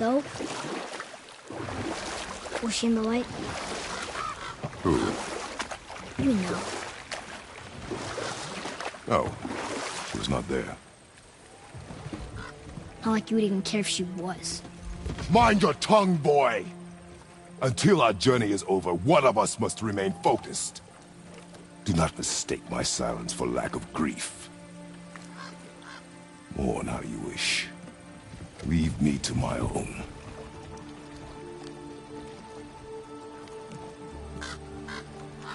So? Was she in the light? Who? You know. No, she was not there. Not like you would even care if she was. Mind your tongue, boy! Until our journey is over, one of us must remain focused. Do not mistake my silence for lack of grief. Mourn how you wish. Leave me to my own.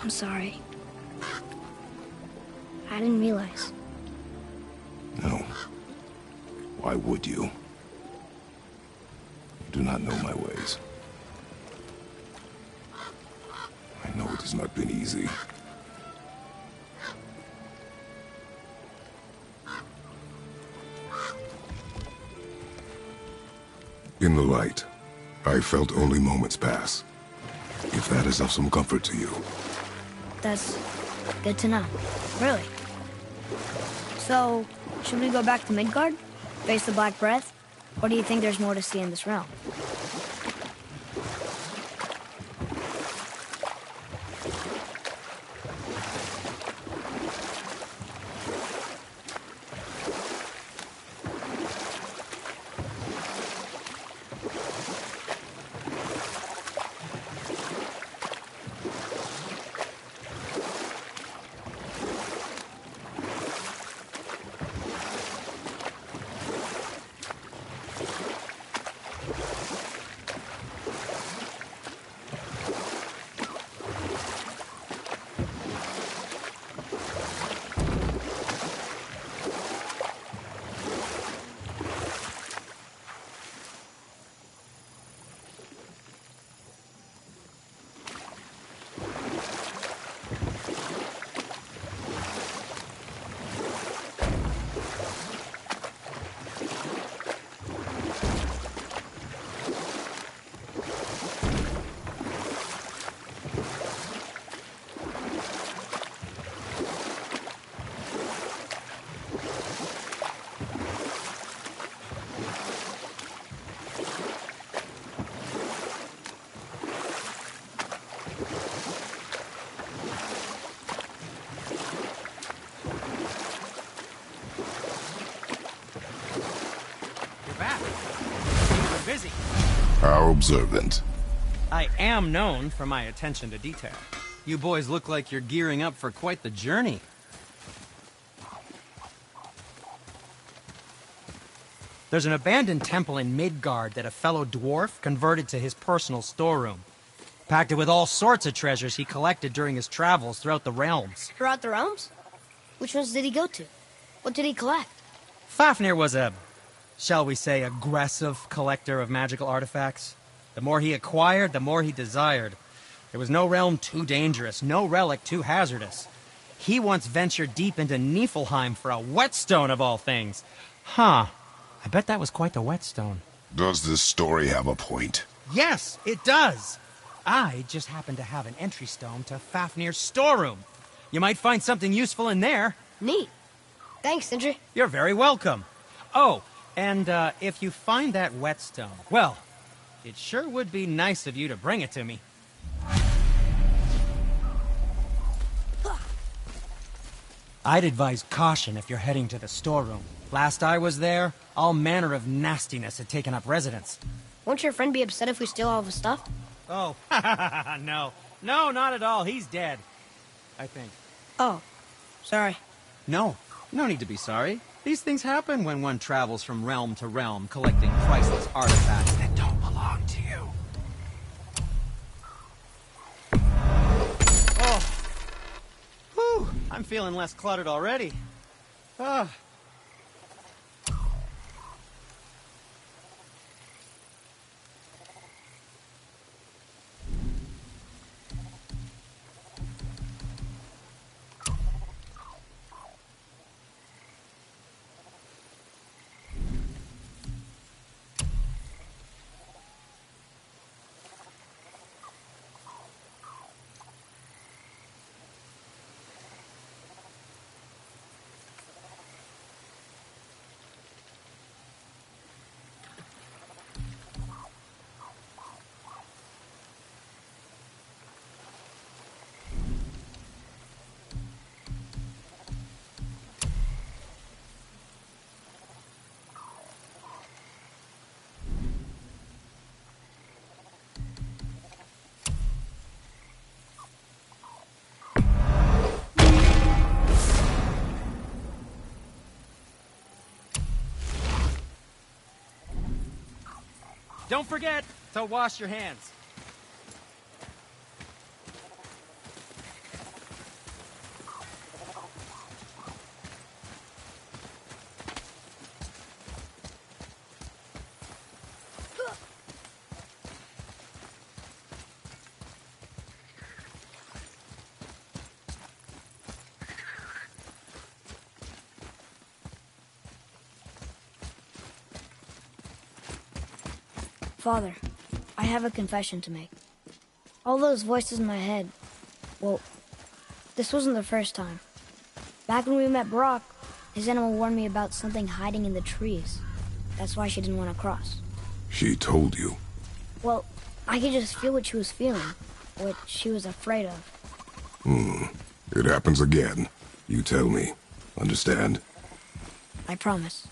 I'm sorry. I didn't realize. No. Why would you? You do not know my ways. I know it has not been easy. In the light, I felt only moments pass. If that is of some comfort to you. That's good to know. Really. So, should we go back to Midgard? Face the Black Breath? Or do you think there's more to see in this realm? Busy. How observant. I am known for my attention to detail. You boys look like you're gearing up for quite the journey. There's an abandoned temple in Midgard that a fellow dwarf converted to his personal storeroom. Packed it with all sorts of treasures he collected during his travels throughout the realms. Throughout the realms? Which ones did he go to? What did he collect? Fafnir was a, shall we say, aggressive collector of magical artifacts. The more he acquired, the more he desired. There was no realm too dangerous, no relic too hazardous. He once ventured deep into Niflheim for a whetstone of all things. Huh. I bet that was quite the whetstone. Does this story have a point? Yes, it does. I just happen to have an entry stone to Fafnir's storeroom. You might find something useful in there. Neat. Thanks, Sindri. You're very welcome. Oh, and if you find that whetstone, well, it sure would be nice of you to bring it to me. I'd advise caution if you're heading to the storeroom. Last I was there, all manner of nastiness had taken up residence. Won't your friend be upset if we steal all of his stuff? Oh, no. No, not at all. He's dead. I think. Oh, sorry. No need to be sorry. These things happen when one travels from realm to realm, collecting priceless artifacts that don't belong to you. Oh. Whew, I'm feeling less cluttered already. Ah. Don't forget to wash your hands. Father, I have a confession to make. All those voices in my head, well, this wasn't the first time. Back when we met Brock, his animal warned me about something hiding in the trees. That's why she didn't want to cross. She told you. Well, I could just feel what she was feeling, what she was afraid of. It happens again. You tell me. Understand? I promise.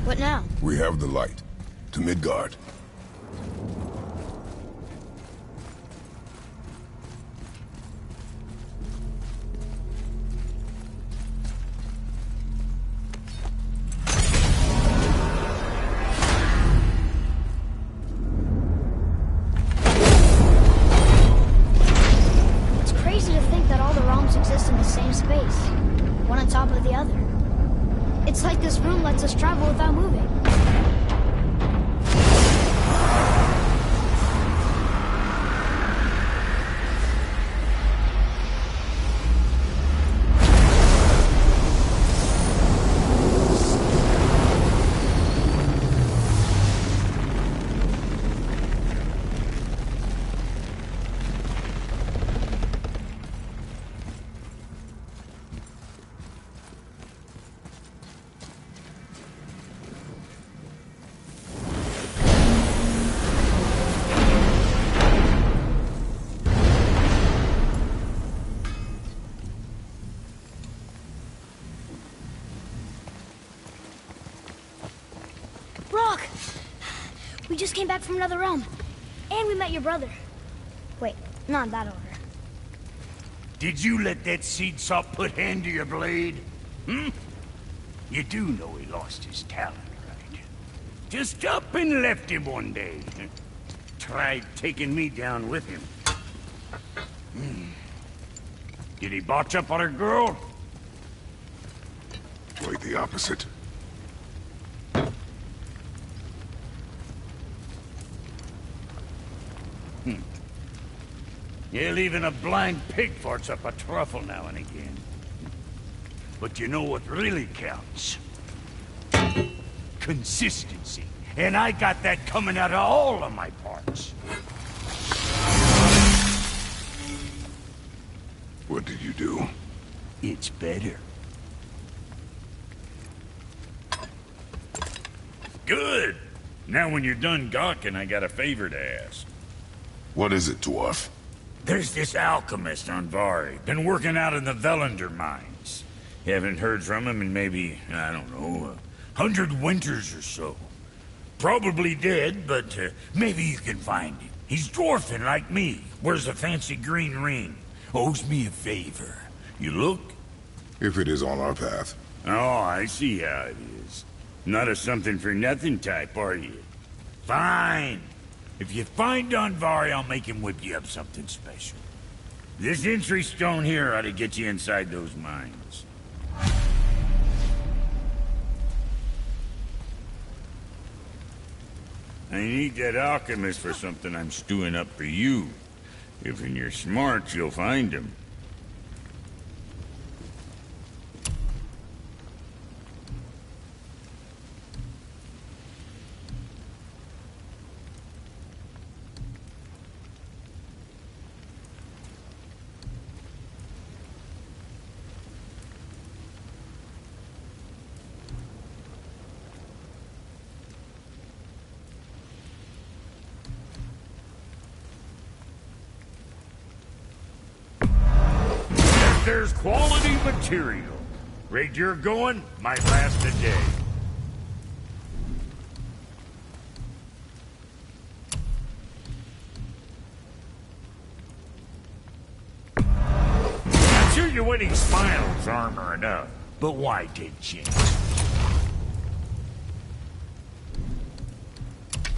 What now? We have the light. To Midgard. It's crazy to think that all the realms exist in the same space, one on top of the other. It's like this room lets us travel without moving. Brock! We just came back from another realm. And we met your brother. Wait, not in that order. Did you let that seed sop put hand to your blade? Hmm? You do know he lost his talent, right? Just up and left him one day. Tried taking me down with him. Did he botch up on a girl? Quite the opposite. Yeah, even a blind pig farts up a truffle now and again. But you know what really counts? Consistency. And I got that coming out of all of my parts. What did you do? It's better. Good! Now when you're done gawking, I got a favor to ask. What is it, dwarf? There's this alchemist on Vari. Been working out in the Velander mines. Haven't heard from him in maybe, I don't know, 100 winters or so. Probably dead, but maybe you can find him. He's dwarfing like me. Wears a fancy green ring. Owes me a favor. You look? If it is on our path. Oh, I see how it is. Not a something-for-nothing type, are you? Fine. If you find Donvari, I'll make him whip you up something special. This entry stone here ought to get you inside those mines. I need that alchemist for something I'm stewing up for you. If you're smart, you'll find him. there's quality material. Rate you're going might last a day. I'm sure your winning smiles armor enough, but why take chances?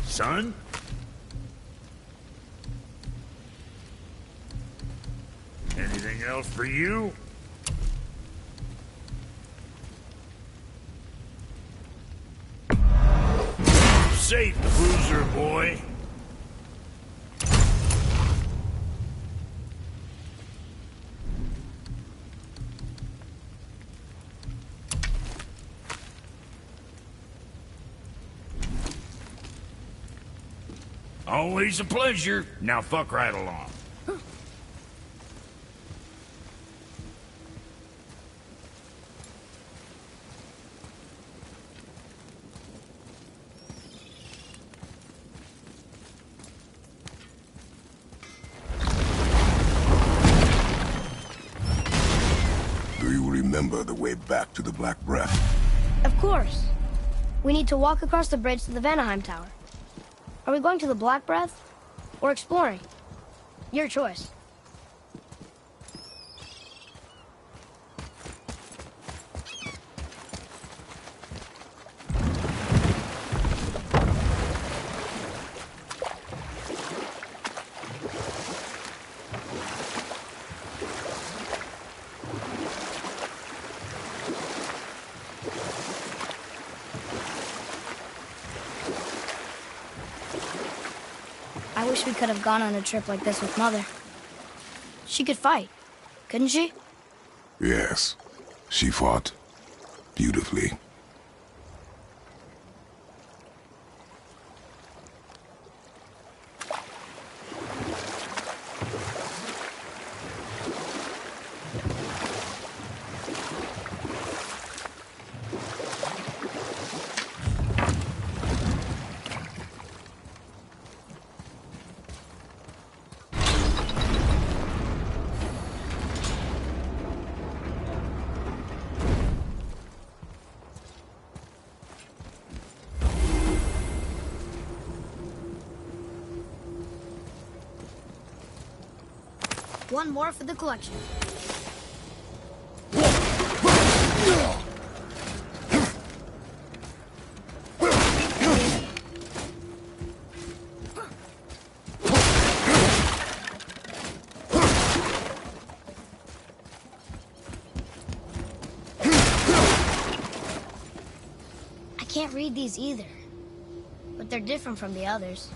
Son? Anything else for you? Safe, cruiser boy. Always a pleasure. Now fuck right along. Do you remember the way back to the Black Breath? Of course. We need to walk across the bridge to the Vanaheim Tower. Are we going to the Black Breath? Or exploring? Your choice. I wish we could have gone on a trip like this with Mother. She could fight, couldn't she? Yes. She fought beautifully. One more for the collection. I can't read these either, but they're different from the others.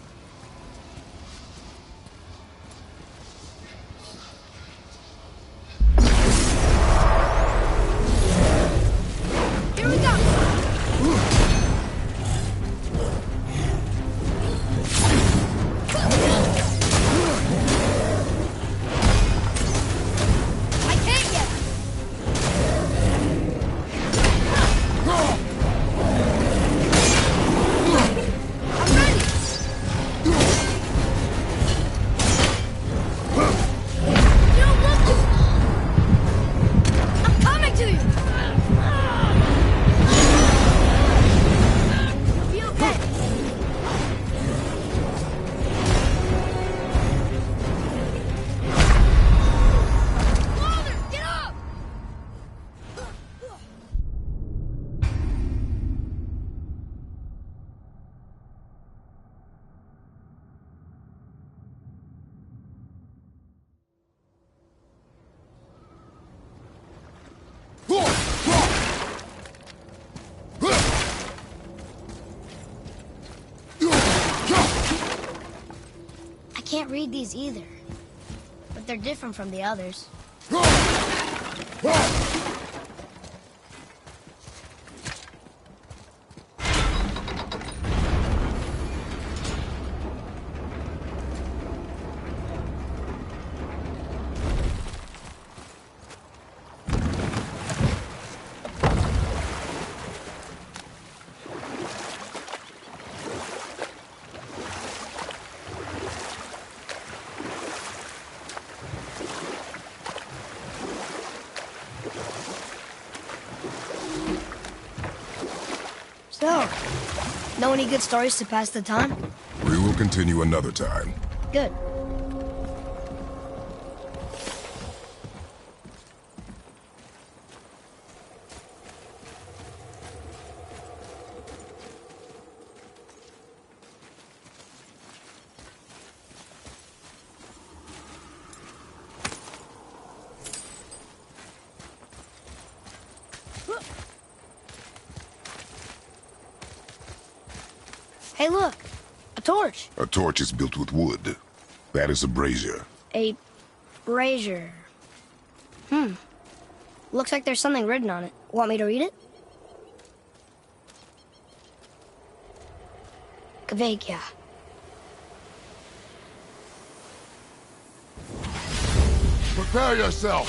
I can't read these either, but they're different from the others. So, know any good stories to pass the time? We will continue another time. Good. Hey, look! A torch! A torch is built with wood. That is a brazier. A brazier. Looks like there's something written on it. Want me to read it? Kvekia. Prepare yourself!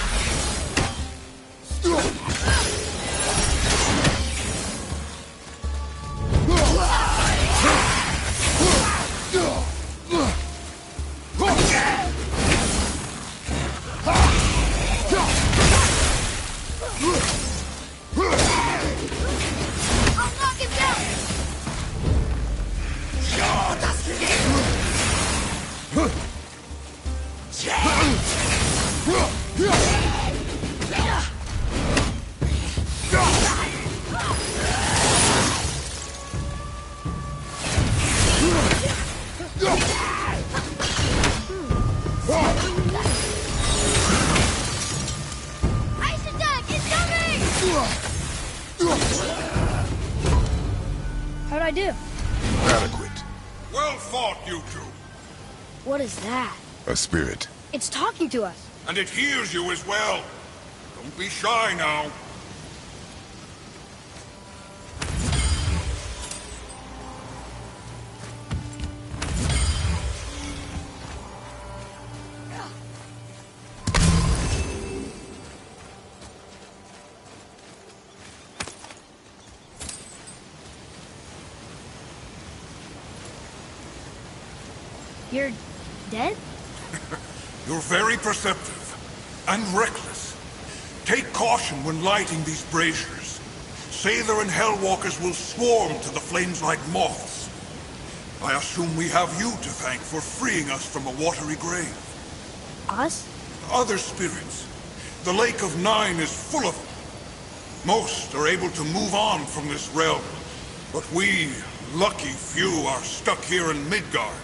I'll knock him down! Ice attack! Incoming! How'd I do? Adequate. Well fought, you two. What is that? A spirit. It's talking to us. And it hears you as well. Don't be shy now. You're dead? You're very perceptive and reckless. Take caution when lighting these braziers. Sather and Hellwalkers will swarm to the flames like moths. I assume we have you to thank for freeing us from a watery grave. Us? Other spirits. The Lake of Nine is full of them. Most are able to move on from this realm, but we, lucky few, are stuck here in Midgard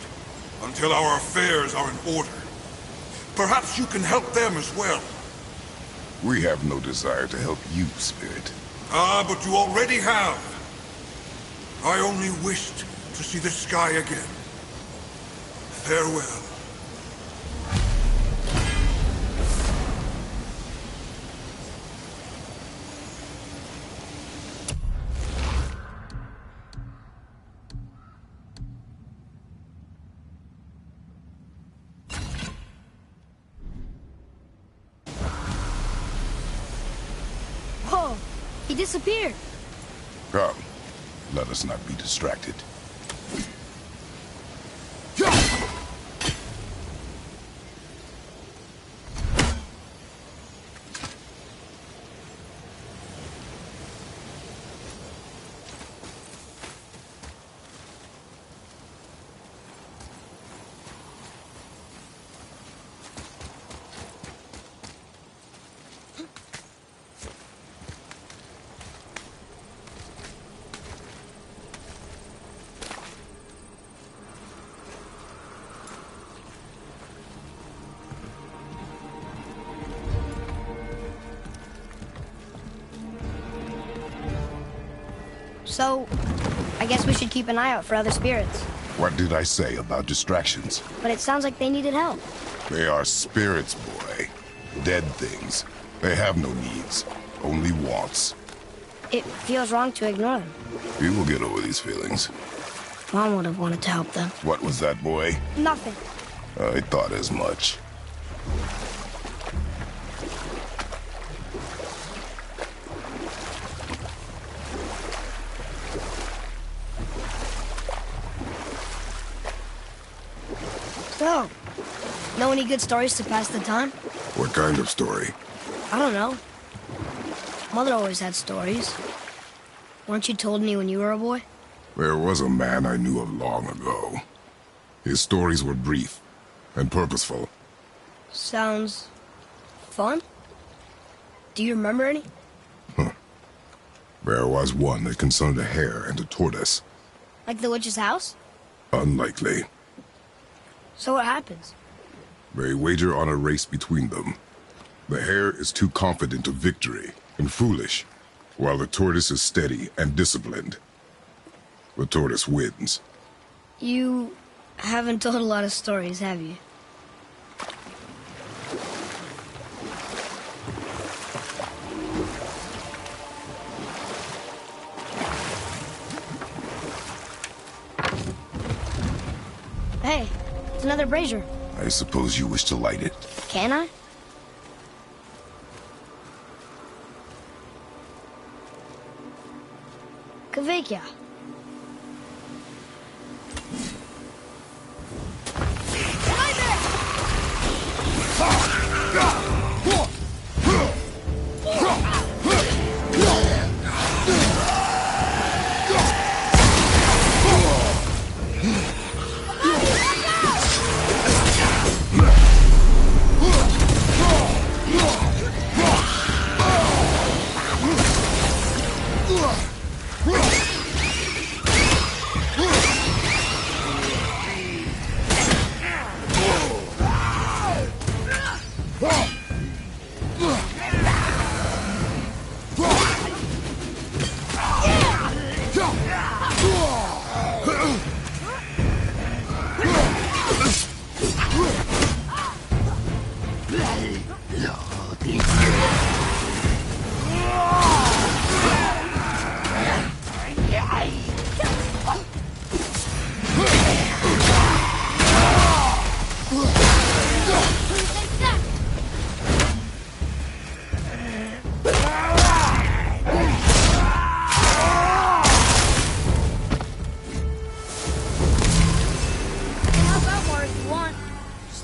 until our affairs are in order. Perhaps you can help them as well. We have no desire to help you, Spirit. Ah, but you already have. I only wished to see the sky again. Farewell. Whoa! He disappeared! Come, let us not be distracted. So, I guess we should keep an eye out for other spirits. What did I say about distractions? But it sounds like they needed help. They are spirits, boy. Dead things. They have no needs, only wants. It feels wrong to ignore them. We will get over these feelings. Mom would have wanted to help them. What was that, boy? Nothing. I thought as much. So, know any good stories to pass the time? What kind of story? I don't know. Mother always had stories. Weren't you told me when you were a boy? There was a man I knew of long ago. His stories were brief and purposeful. Sounds fun. Do you remember any? There was one that concerned a hare and a tortoise. Like the witch's house? Unlikely. So what happens? They wager on a race between them. The hare is too confident of victory and foolish, while the tortoise is steady and disciplined. The tortoise wins. You haven't told a lot of stories, have you? Hey, it's another brazier. I suppose you wish to light it. Can I? Kavekya.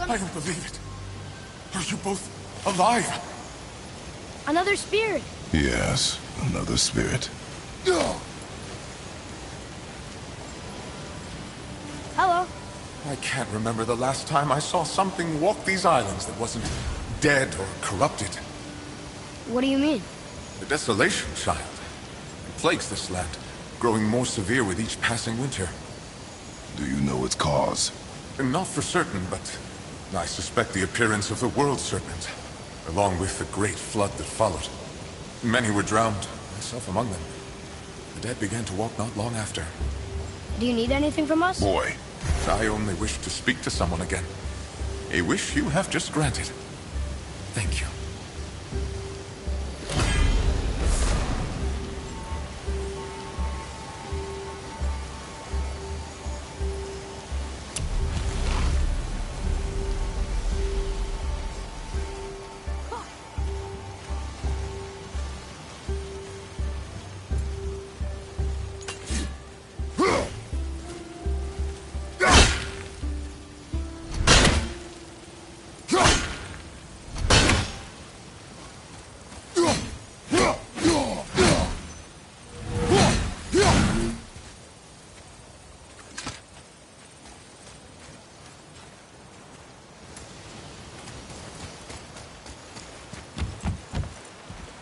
I don't believe it. Are you both alive? Another spirit. Yes, another spirit. Hello. I can't remember the last time I saw something walk these islands that wasn't dead or corrupted. What do you mean? The desolation, child. It plagues this land, growing more severe with each passing winter. Do you know its cause? Not for certain, but I suspect the appearance of the World Serpent, along with the great flood that followed. Many were drowned, myself among them. The dead began to walk not long after. Do you need anything from us? Boy. I only wish to speak to someone again. A wish you have just granted. Thank you.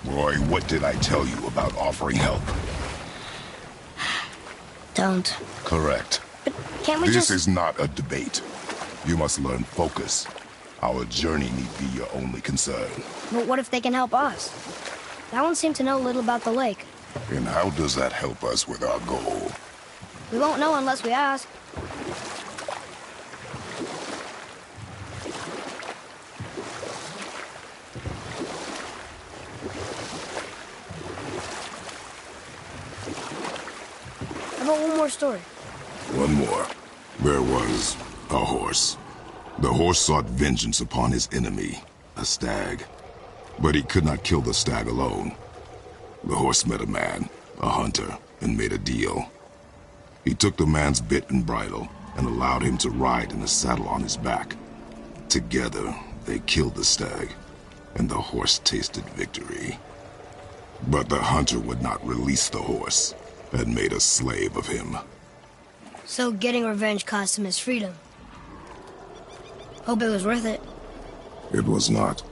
Boy, what did I tell you about offering help? Don't. Correct. But can't we This just... is not a debate. You must learn focus. Our journey need be your only concern. But what if they can help us? That one seemed to know little about the lake. And how does that help us with our goal? We won't know unless we ask. How about one more story? One more. There was a horse. The horse sought vengeance upon his enemy, a stag. But he could not kill the stag alone. The horse met a man, a hunter, and made a deal. He took the man's bit and bridle and allowed him to ride in the saddle on his back. Together, they killed the stag, and the horse tasted victory. But the hunter would not release the horse and made a slave of him. So getting revenge cost him his freedom. Hope it was worth it. It was not.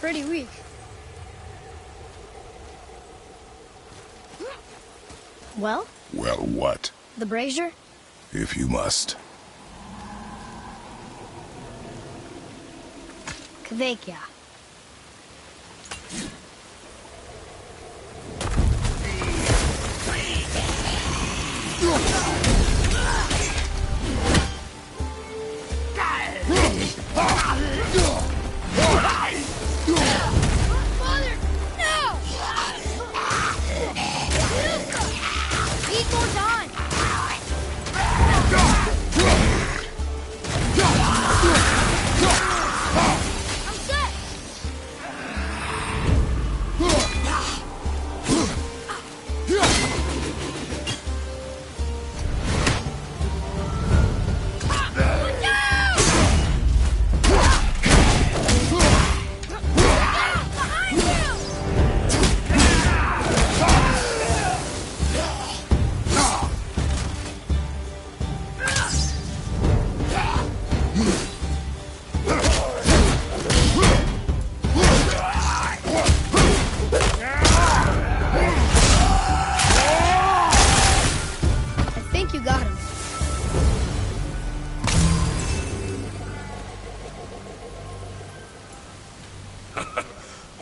Pretty weak. Well? Well, what? The brazier? If you must. Kvekia.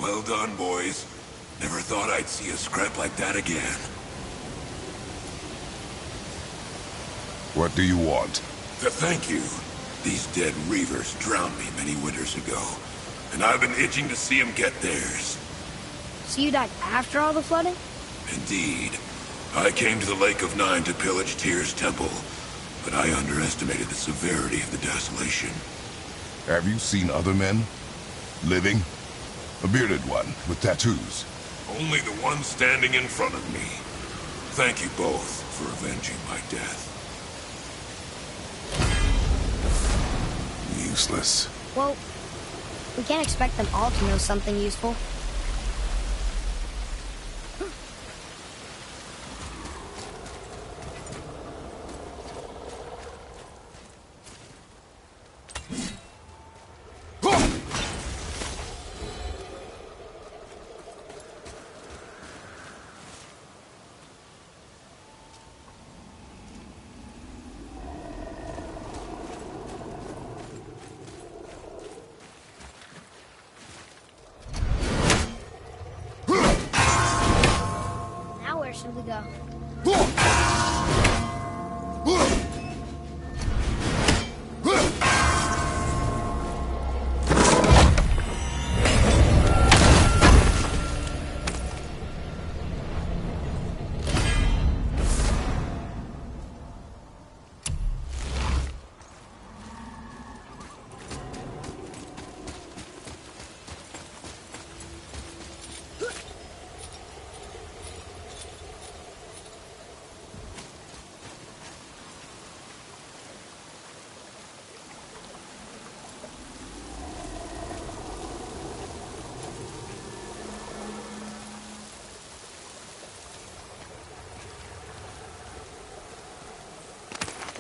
Well done, boys. Never thought I'd see a scrap like that again. What do you want? To thank you. These dead reavers drowned me many winters ago, and I've been itching to see them get theirs. So you died after all the flooding? Indeed. I came to the Lake of Nine to pillage Tyr's temple, but I underestimated the severity of the desolation. Have you seen other men? Living? A bearded one with tattoos? Only the one standing in front of me. Thank you both for avenging my death. Useless. Well, we can't expect them all to know something useful. Where should we go?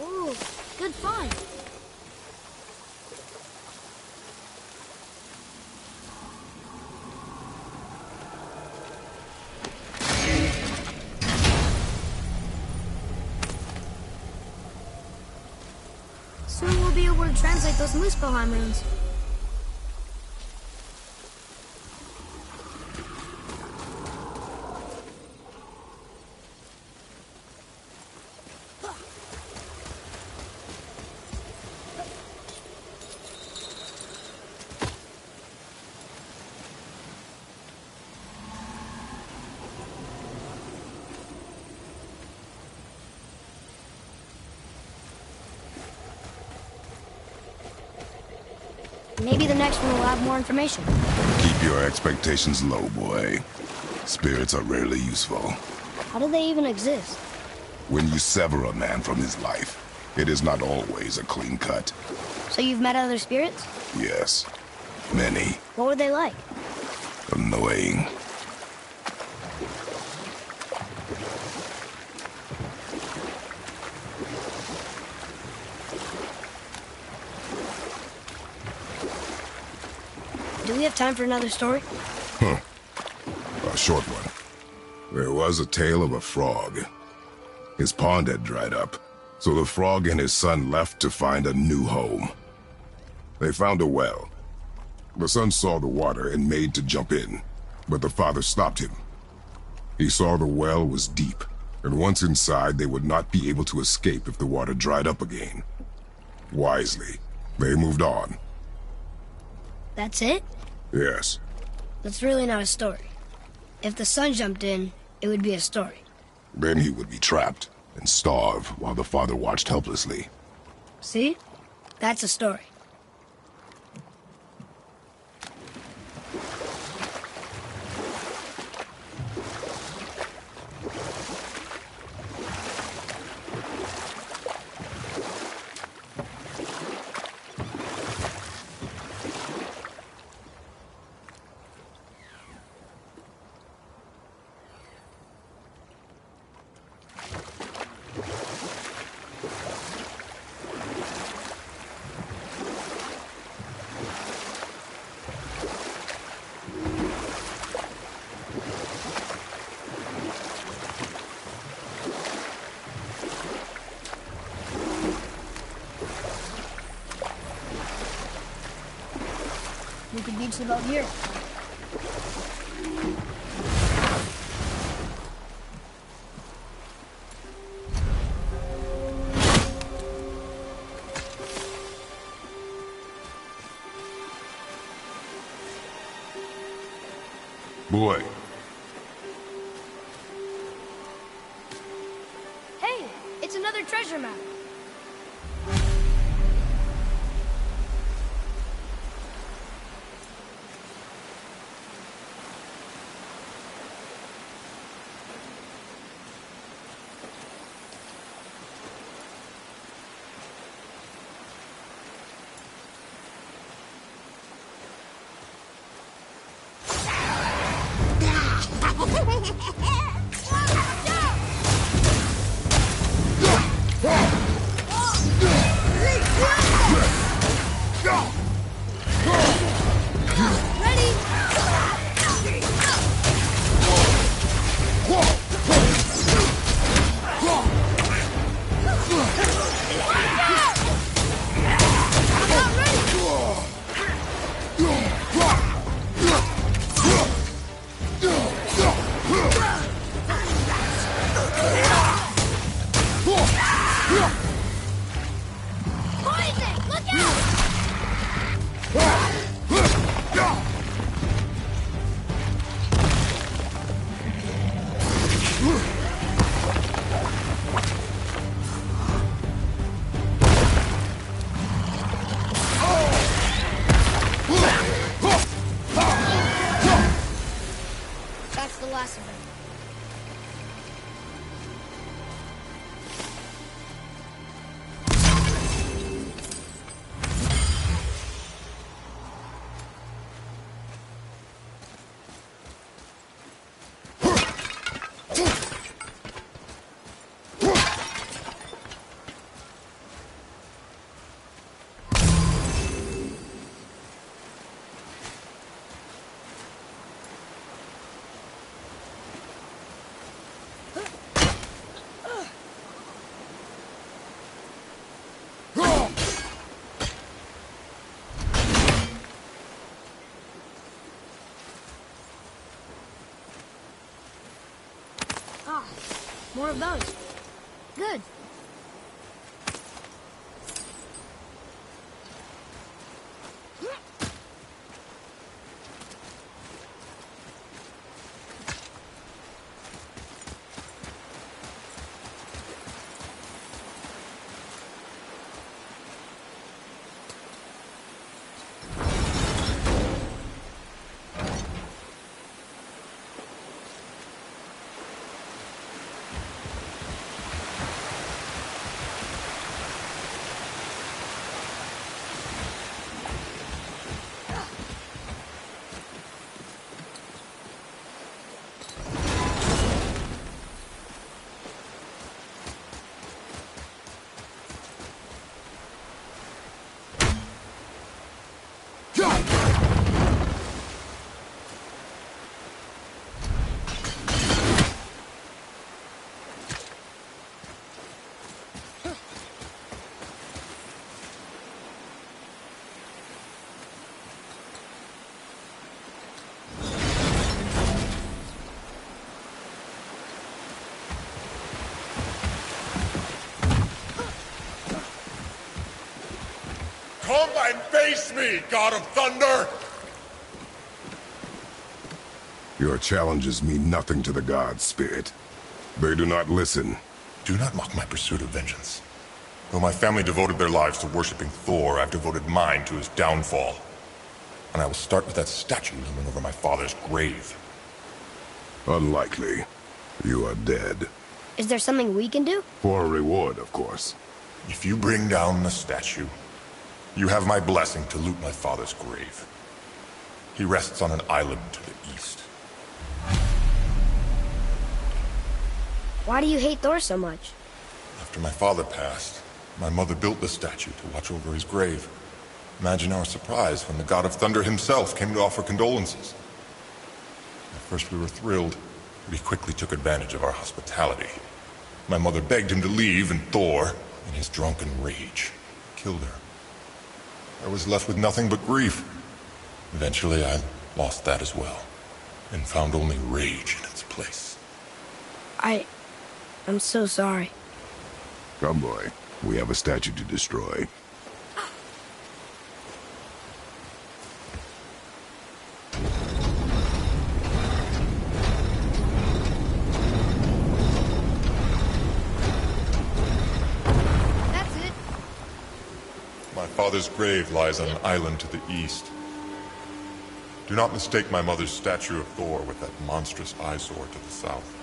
Ooh, good find. Soon we'll be able to translate those Muspelheim runes. Maybe the next one will have more information. Keep your expectations low, boy. Spirits are rarely useful. How do they even exist? When you sever a man from his life, it is not always a clean cut. So you've met other spirits? Yes, many. What were they like? Annoying. Do we have time for another story? A short one. There was a tale of a frog. His pond had dried up, so the frog and his son left to find a new home. They found a well. The son saw the water and made to jump in, but the father stopped him. He saw the well was deep, and once inside they would not be able to escape if the water dried up again. Wisely, they moved on. That's it? Yes. That's really not a story. If the son jumped in, it would be a story. Then he would be trapped and starve while the father watched helplessly. See? That's a story. We could beach the boat here. Boy, Hey, it's another treasure map. More of those. Good. Come and face me, God of Thunder! Your challenges mean nothing to the gods, Spirit. They do not listen. Do not mock my pursuit of vengeance. Though my family devoted their lives to worshipping Thor, I've devoted mine to his downfall. And I will start with that statue looming over my father's grave. Unlikely. You are dead. Is there something we can do? For a reward, of course. If you bring down the statue, you have my blessing to loot my father's grave. He rests on an island to the east. Why do you hate Thor so much? After my father passed, my mother built the statue to watch over his grave. Imagine our surprise when the God of Thunder himself came to offer condolences. At first we were thrilled, but he quickly took advantage of our hospitality. My mother begged him to leave, and Thor, in his drunken rage, killed her. I was left with nothing but grief. Eventually I lost that as well, and found only rage in its place. I'm so sorry. Come, boy. We have a statue to destroy. That's it. My father's grave lies on an island to the east. Do not mistake my mother's statue of Thor with that monstrous eyesore to the south.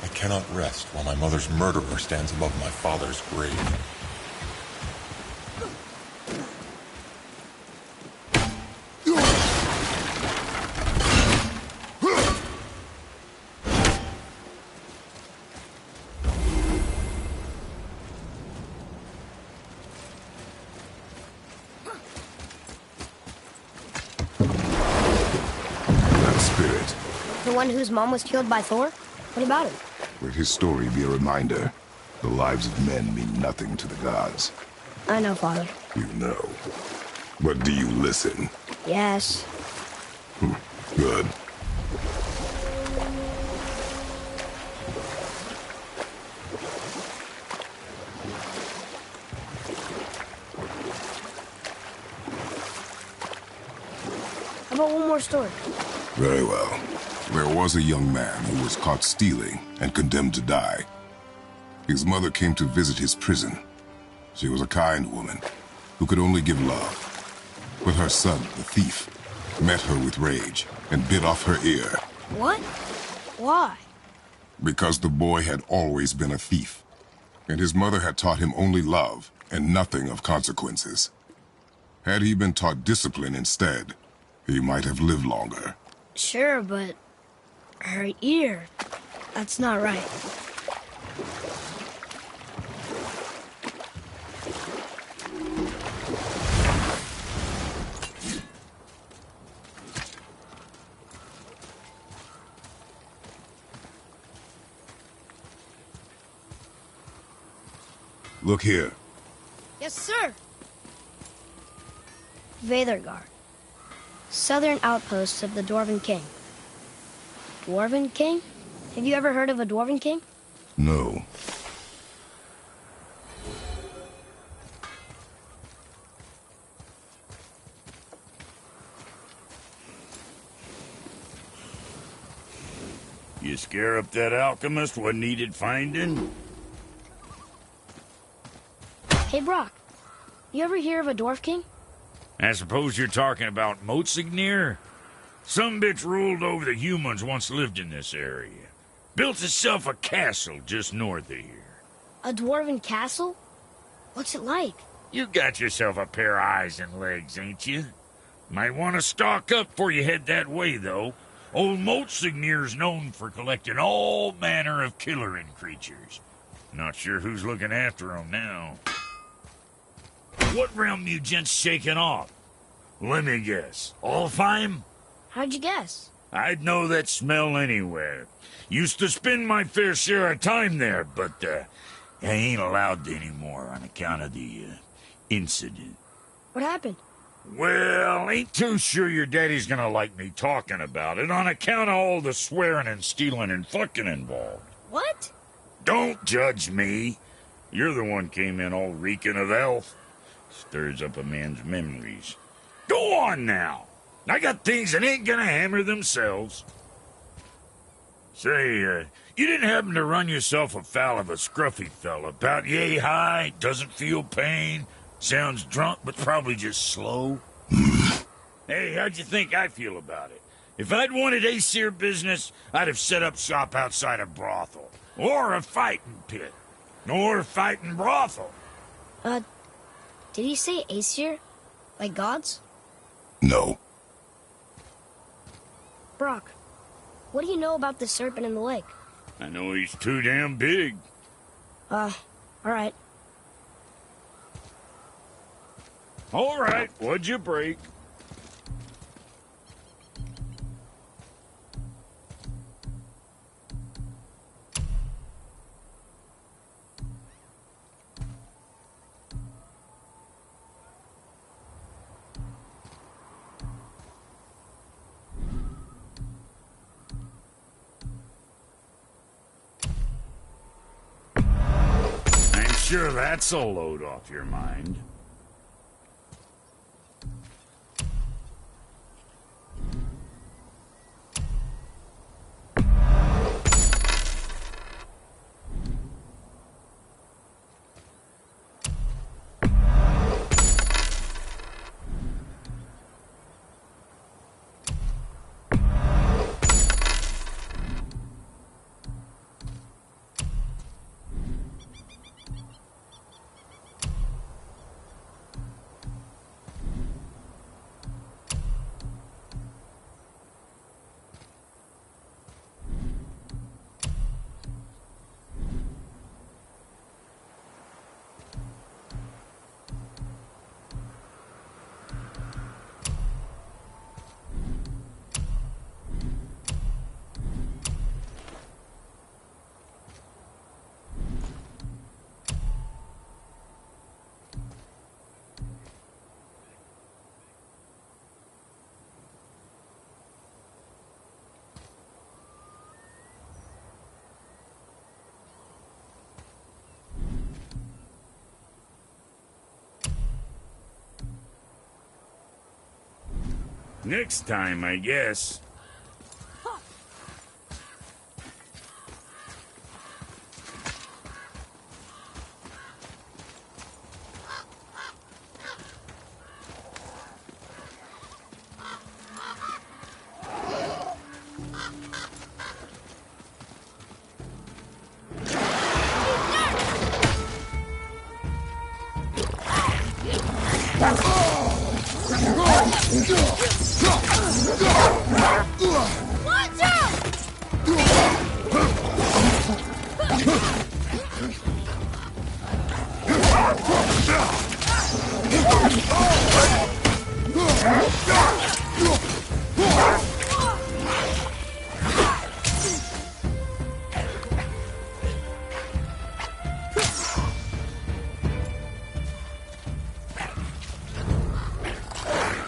I cannot rest while my mother's murderer stands above my father's grave. That spirit. The one whose mom was killed by Thor? What about him? Let his story be a reminder. The lives of men mean nothing to the gods. I know, Father. You know. But do you listen? Yes. Good. more story. Very well. There was a young man who was caught stealing and condemned to die. His mother came to visit his prison. She was a kind woman who could only give love. But her son, the thief, met her with rage and bit off her ear. What? Why? Because the boy had always been a thief, and his mother had taught him only love and nothing of consequences. Had he been taught discipline instead, he might have lived longer. Sure, but her ear, that's not right. Look here. Yes, sir. Veathergard. Southern outposts of the Dwarven King. Dwarven King? Have you ever heard of a Dwarven King? No. You scare up that alchemist what needed finding? Hey, Brock. You ever hear of a Dwarf King? I suppose you're talking about Motsignir? Some bitch ruled over the humans once lived in this area. Built itself a castle just north of here. A Dwarven castle? What's it like? You got yourself a pair of eyes and legs, ain't you? Might want to stock up before you head that way, though. Old Motsignir's known for collecting all manner of killerin creatures. Not sure who's looking after 'em now. What realm you gents shaking off? Let me guess. Alfheim? How'd you guess? I'd know that smell anywhere. Used to spend my fair share of time there, but I ain't allowed to anymore on account of the incident. What happened? Well, ain't too sure your daddy's gonna like me talking about it on account of all the swearing and stealing and fucking involved. What? Don't judge me. You're the one came in all reeking of elf. Stirs up a man's memories. Go on now. I got things that ain't gonna hammer themselves. Say, you didn't happen to run yourself afoul of a scruffy fella, about yay high, doesn't feel pain, sounds drunk but probably just slow? Hey, how'd you think I feel about it? If I'd wanted Aesir business, I'd have set up shop outside a brothel. Or a fighting pit. Or a fighting brothel. Did he say Aesir? Like gods? No. Brock, what do you know about the serpent in the lake? I know he's too damn big. Alright. All right, what'd you break? I'm sure that's a load off your mind. Next time, I guess. Watch out!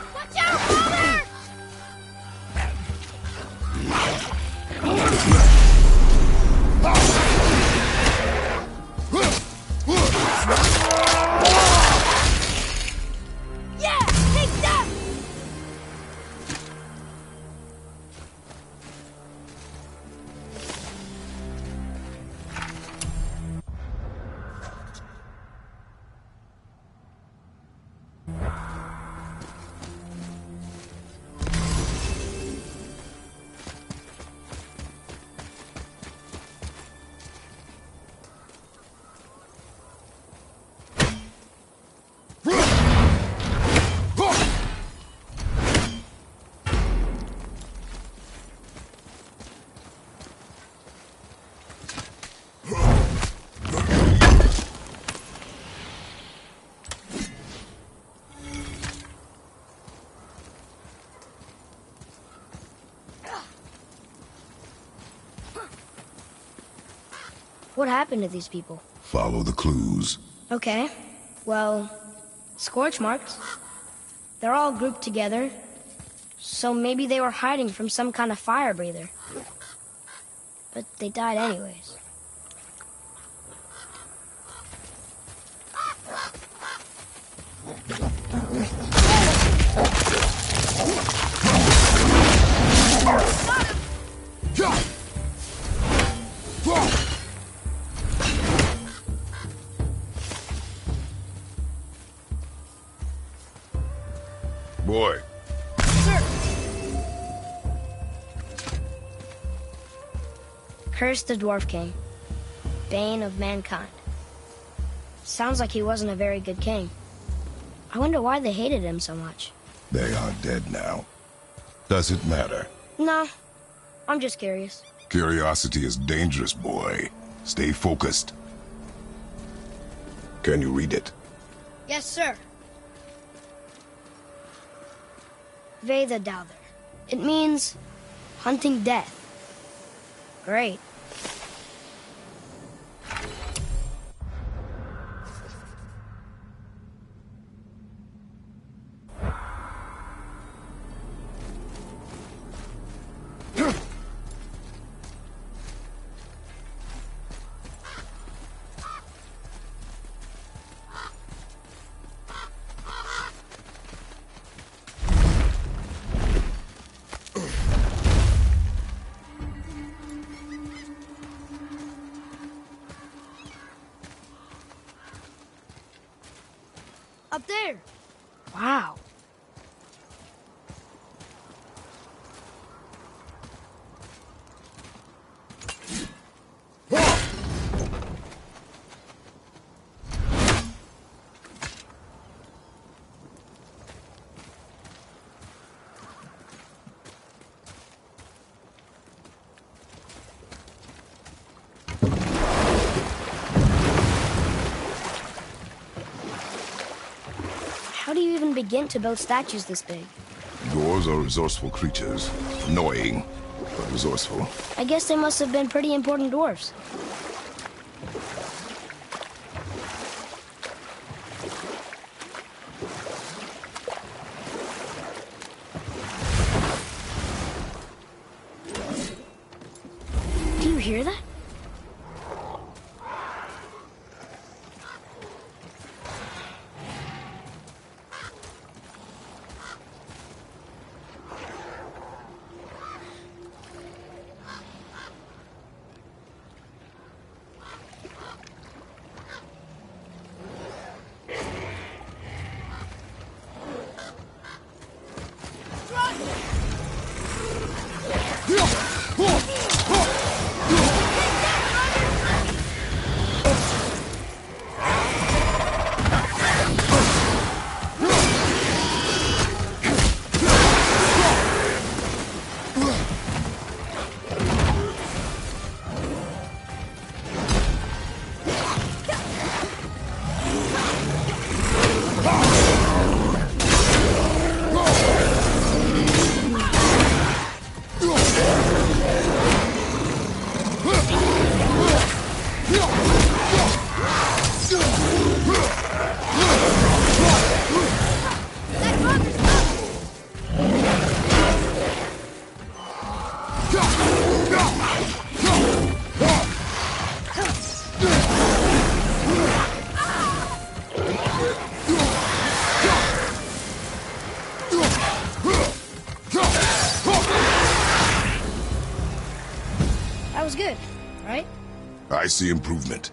Watch out, brother! Yeah! Take that! What happened to these people? Follow the clues. Okay. Well, scorch marks. They're all grouped together. So maybe they were hiding from some kind of fire breather. But they died anyways. Boy, Curse the Dwarf King. Bane of mankind. Sounds like he wasn't a very good king. I wonder why they hated him so much. they are dead now. Does it matter? No, I'm just curious. Curiosity is dangerous, boy. Stay focused. Can you read it? Yes, sir. Veda Douther. It means hunting death. Great. Up there. Wow. How do you even begin to build statues this big? Dwarves are resourceful creatures. Annoying, but resourceful. I guess they must have been pretty important dwarves. Do you hear that? That was good, right? I see improvement.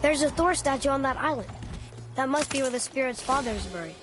There's a Thor statue on that island. That must be where the spirit's father is buried.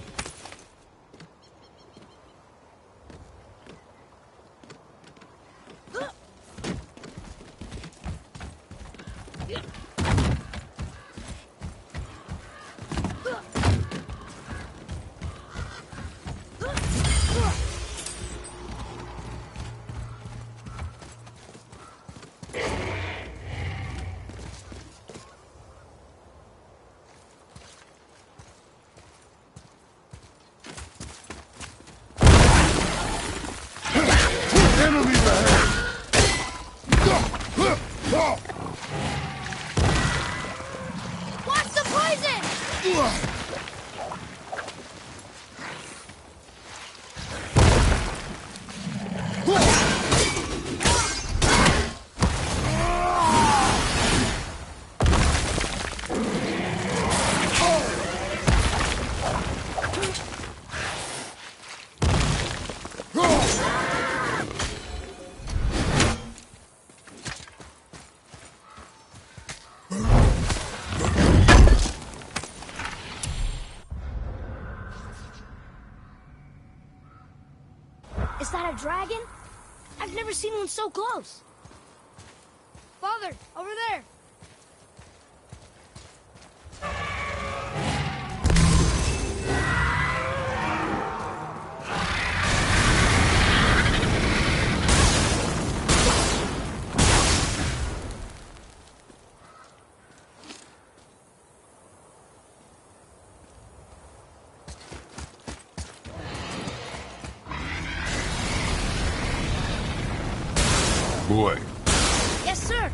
Watch the poison! Is that a dragon? I've never seen one so close. Father, over there. Boy, Yes, sir.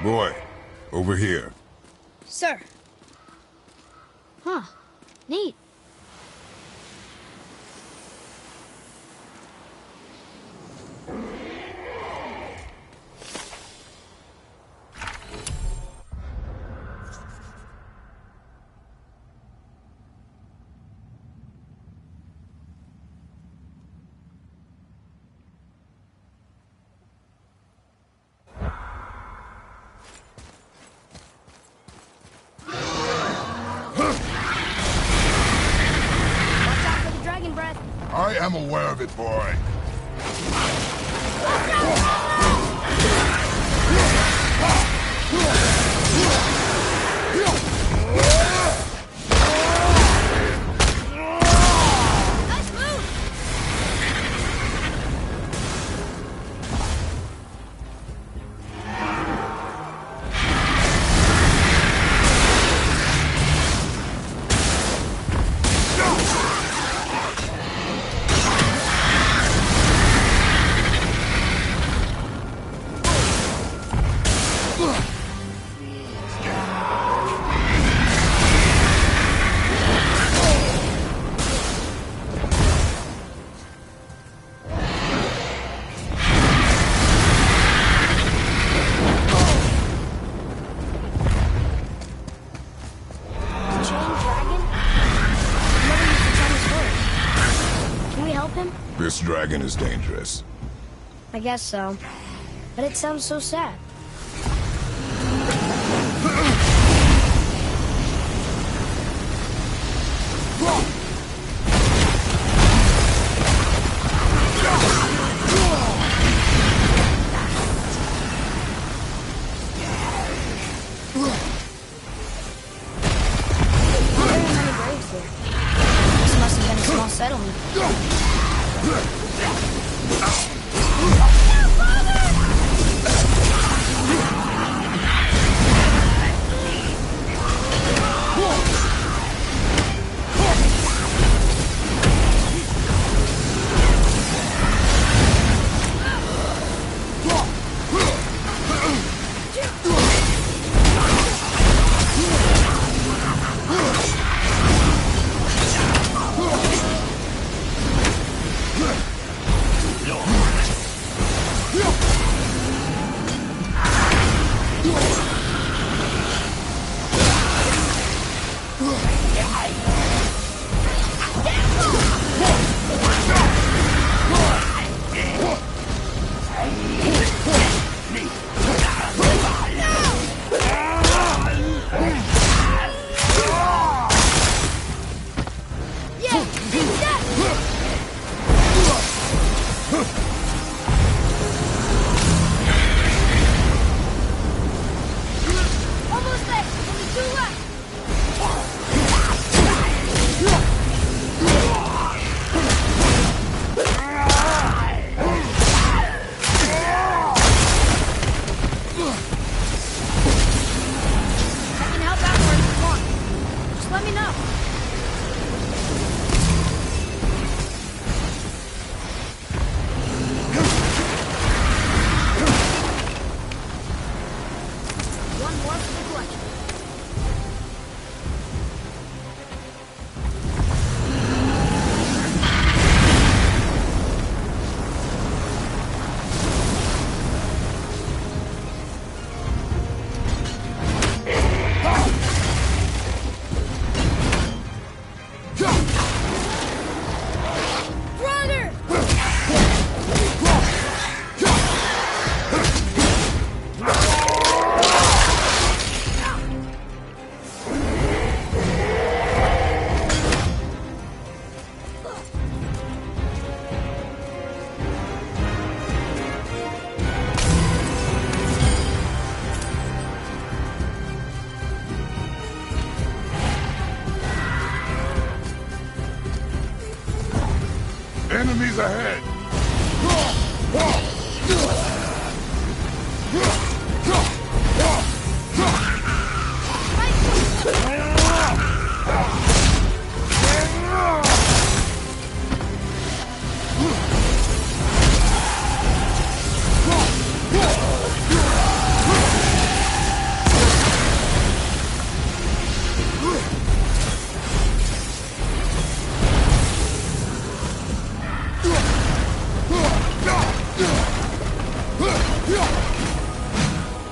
boy, over here. Sir. Huh. Neat. Watch out for the dragon breath. I am aware of it, boy. Nice move! Chain dragon? Never used to tell me stories. Can we help him? This dragon is dangerous. I guess so. But it sounds so sad. Not very many graves here. This must have been a small settlement. let me know. One more for the collection. Enemies ahead!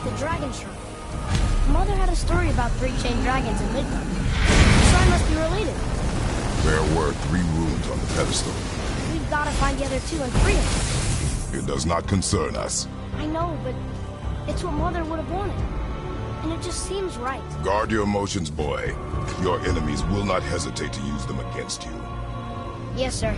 The dragon shrine. Mother had a story about three chained dragons in Midgard. The shrine must be related. There were 3 runes on the pedestal. We've got to find the other 2 and free them. It does not concern us. I know, but it's what Mother would have wanted. And it just seems right. Guard your emotions, boy. Your enemies will not hesitate to use them against you. Yes, sir.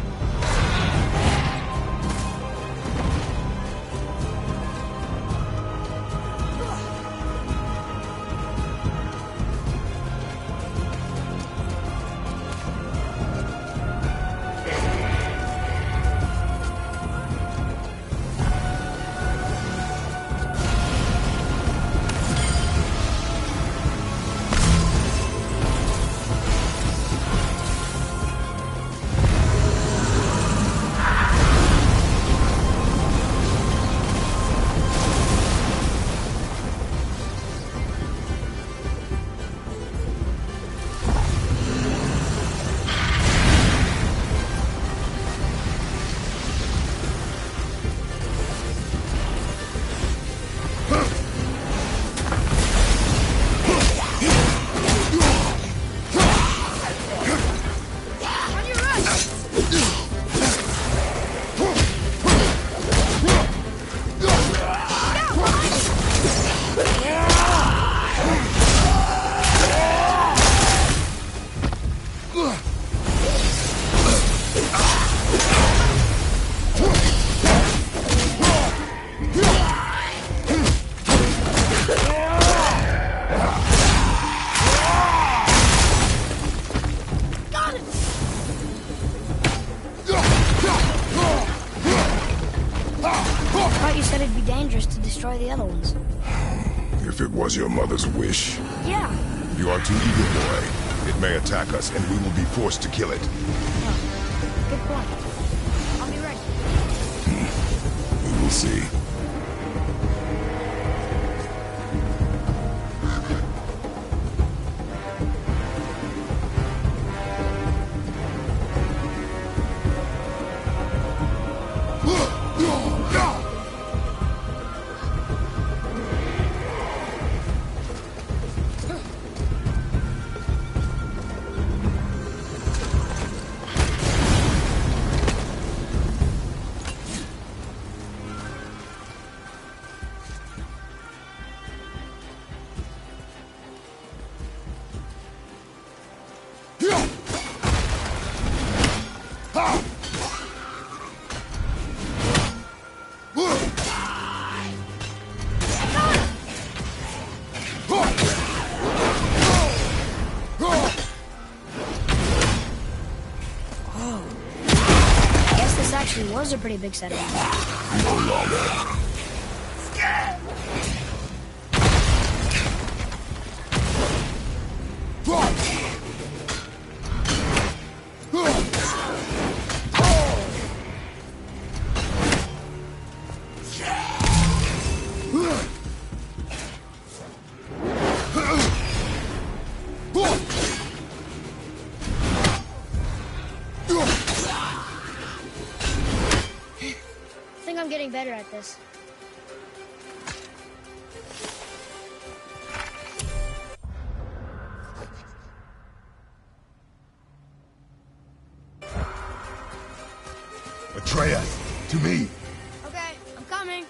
You said it'd be dangerous to destroy the other ones. If it was your mother's wish. Yeah. You are too eager, boy. It may attack us, and we will be forced to kill it. Oh, good point. I'll be ready. We will see. Actually was a pretty big set of them. No longer. better at this. Atreus, to me. Okay, I'm coming.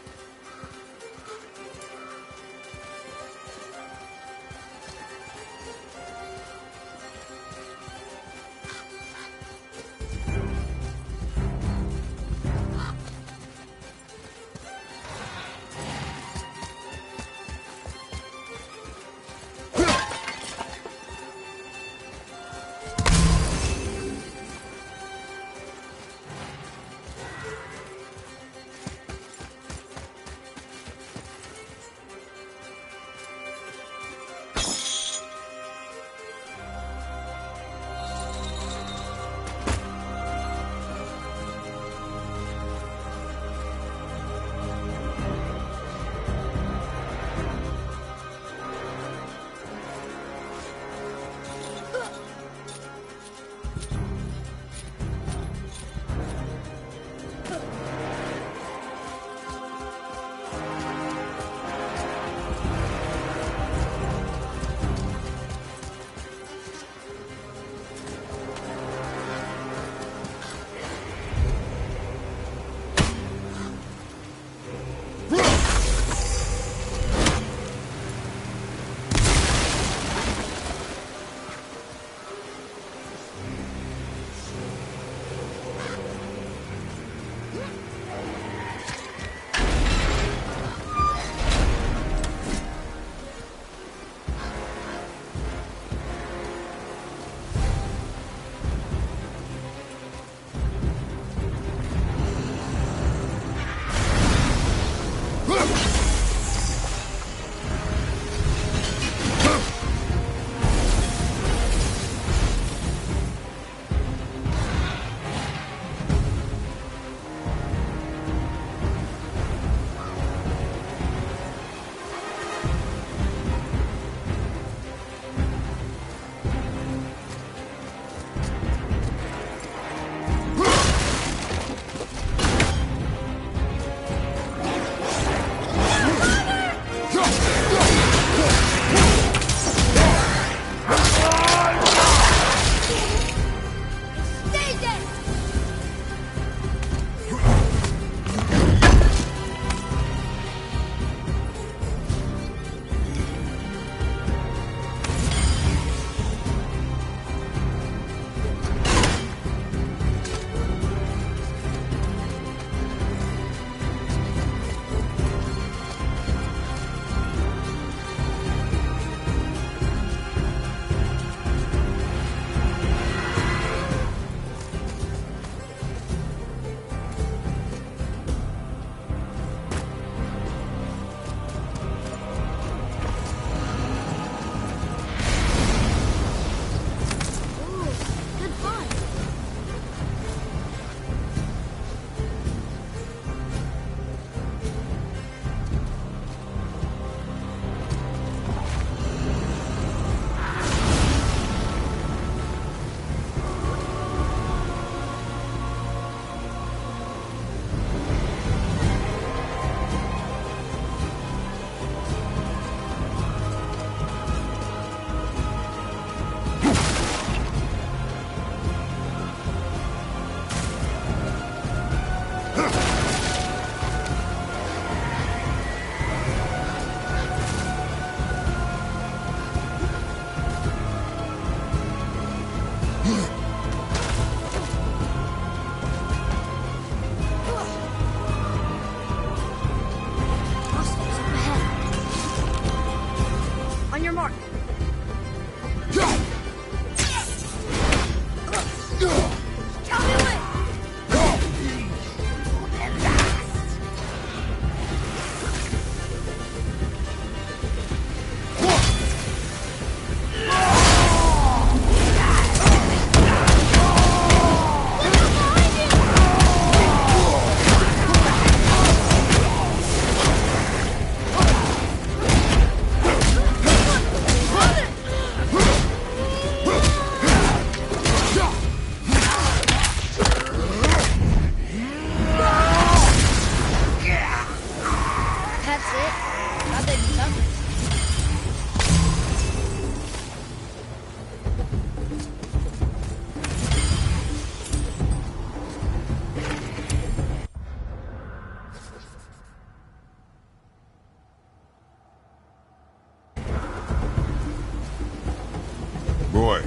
Boy,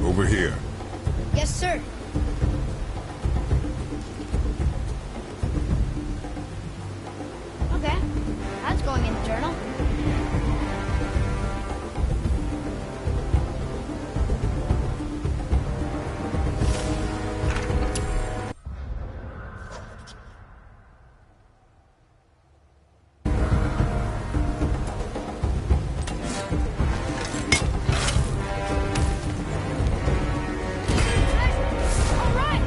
over here. Yes, sir. Okay, that's going in the journal. All right.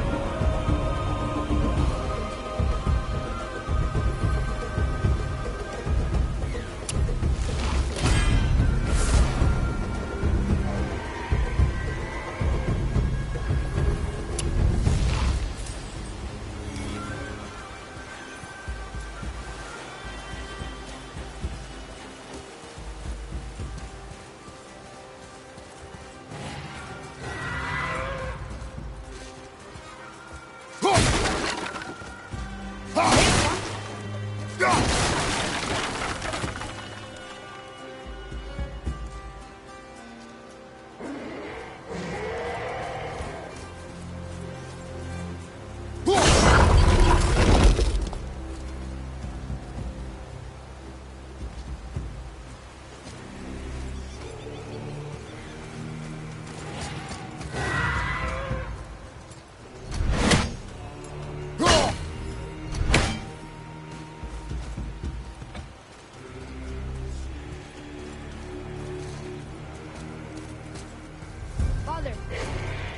Father,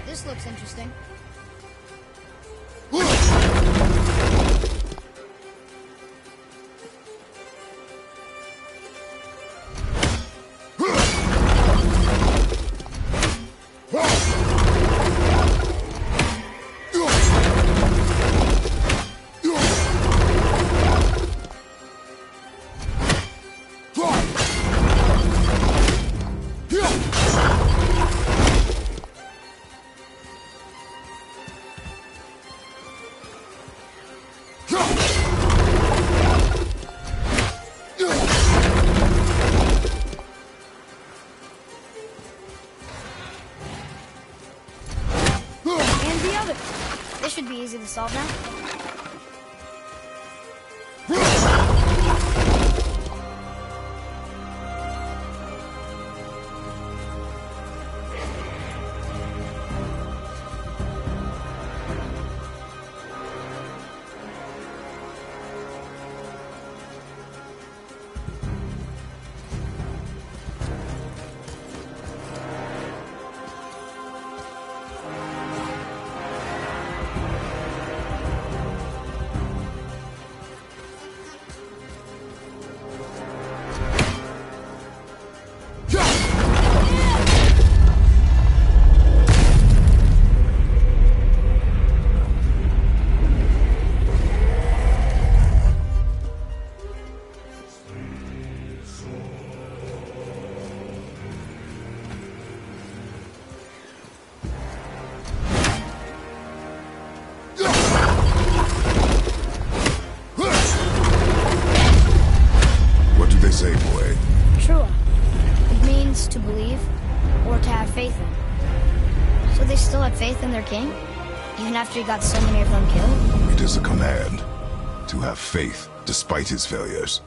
this looks interesting. And the other. This should be easy to solve now. What do they say, boy? Trua. It means to believe or to have faith in. So they still had faith in their king? Even after he got so many of them killed? It is a command to have faith despite his failures.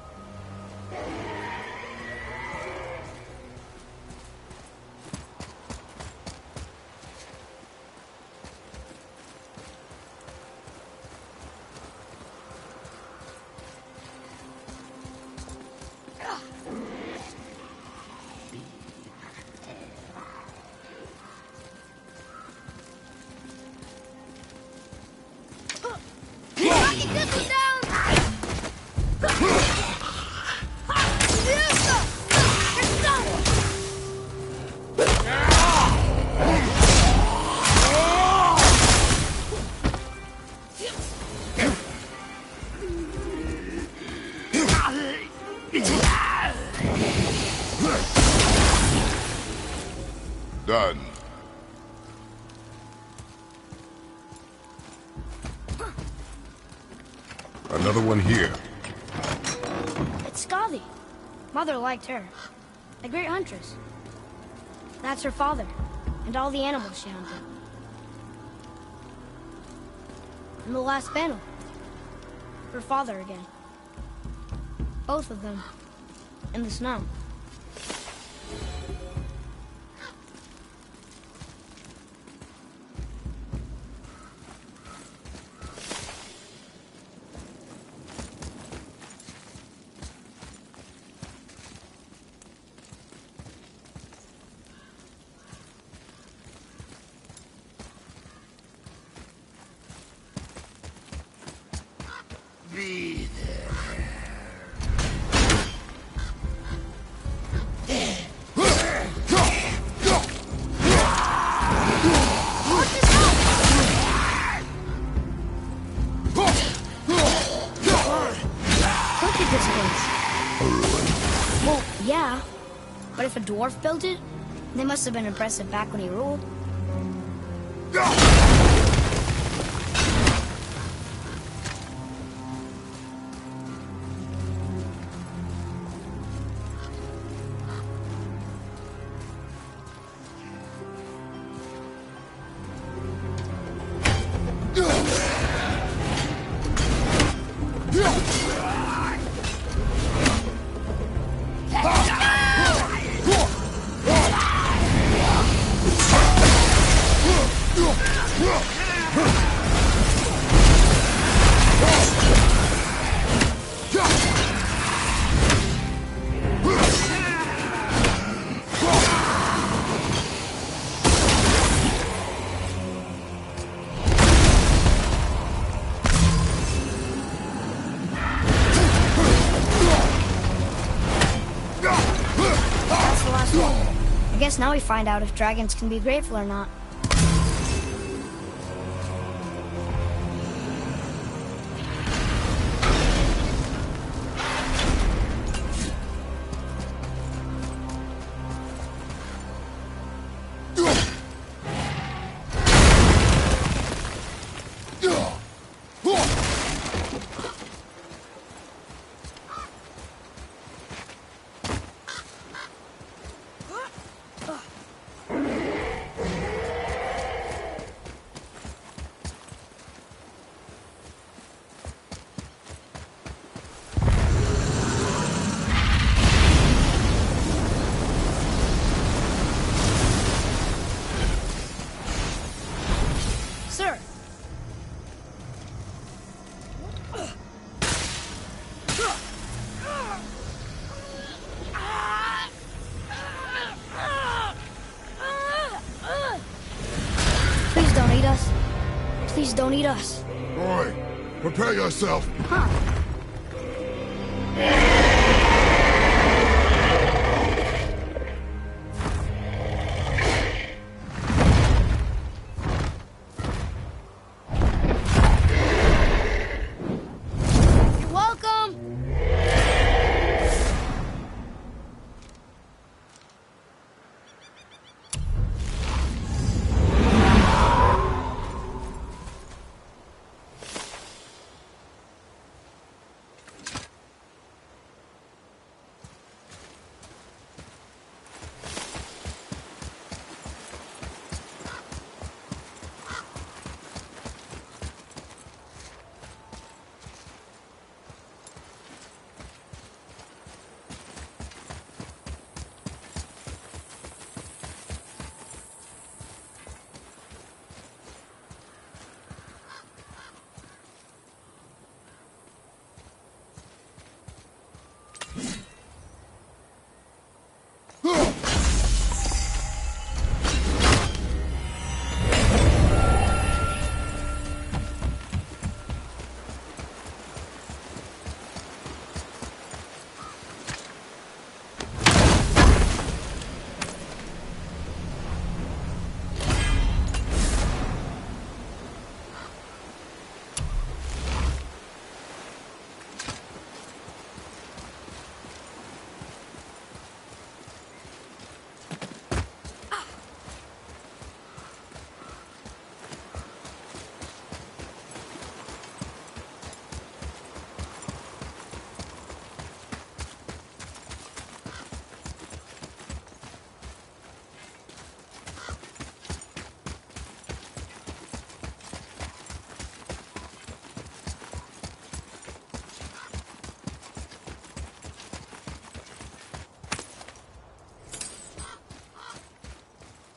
Knocking this one down! You're done! Done. Another one here. It's Scotty. Mother liked her. A great huntress. That's her father. and all the animals she hunted. And the last panel. Her father again. Both of them. In the snow. Be there. Look at this place. Well, yeah. But if a dwarf built it, they must have been impressive back when he ruled. That's the last one. I guess now we find out if dragons can be grateful or not. Sir! Please don't eat us. Please don't eat us. Boy, prepare yourself. Huh. You're welcome.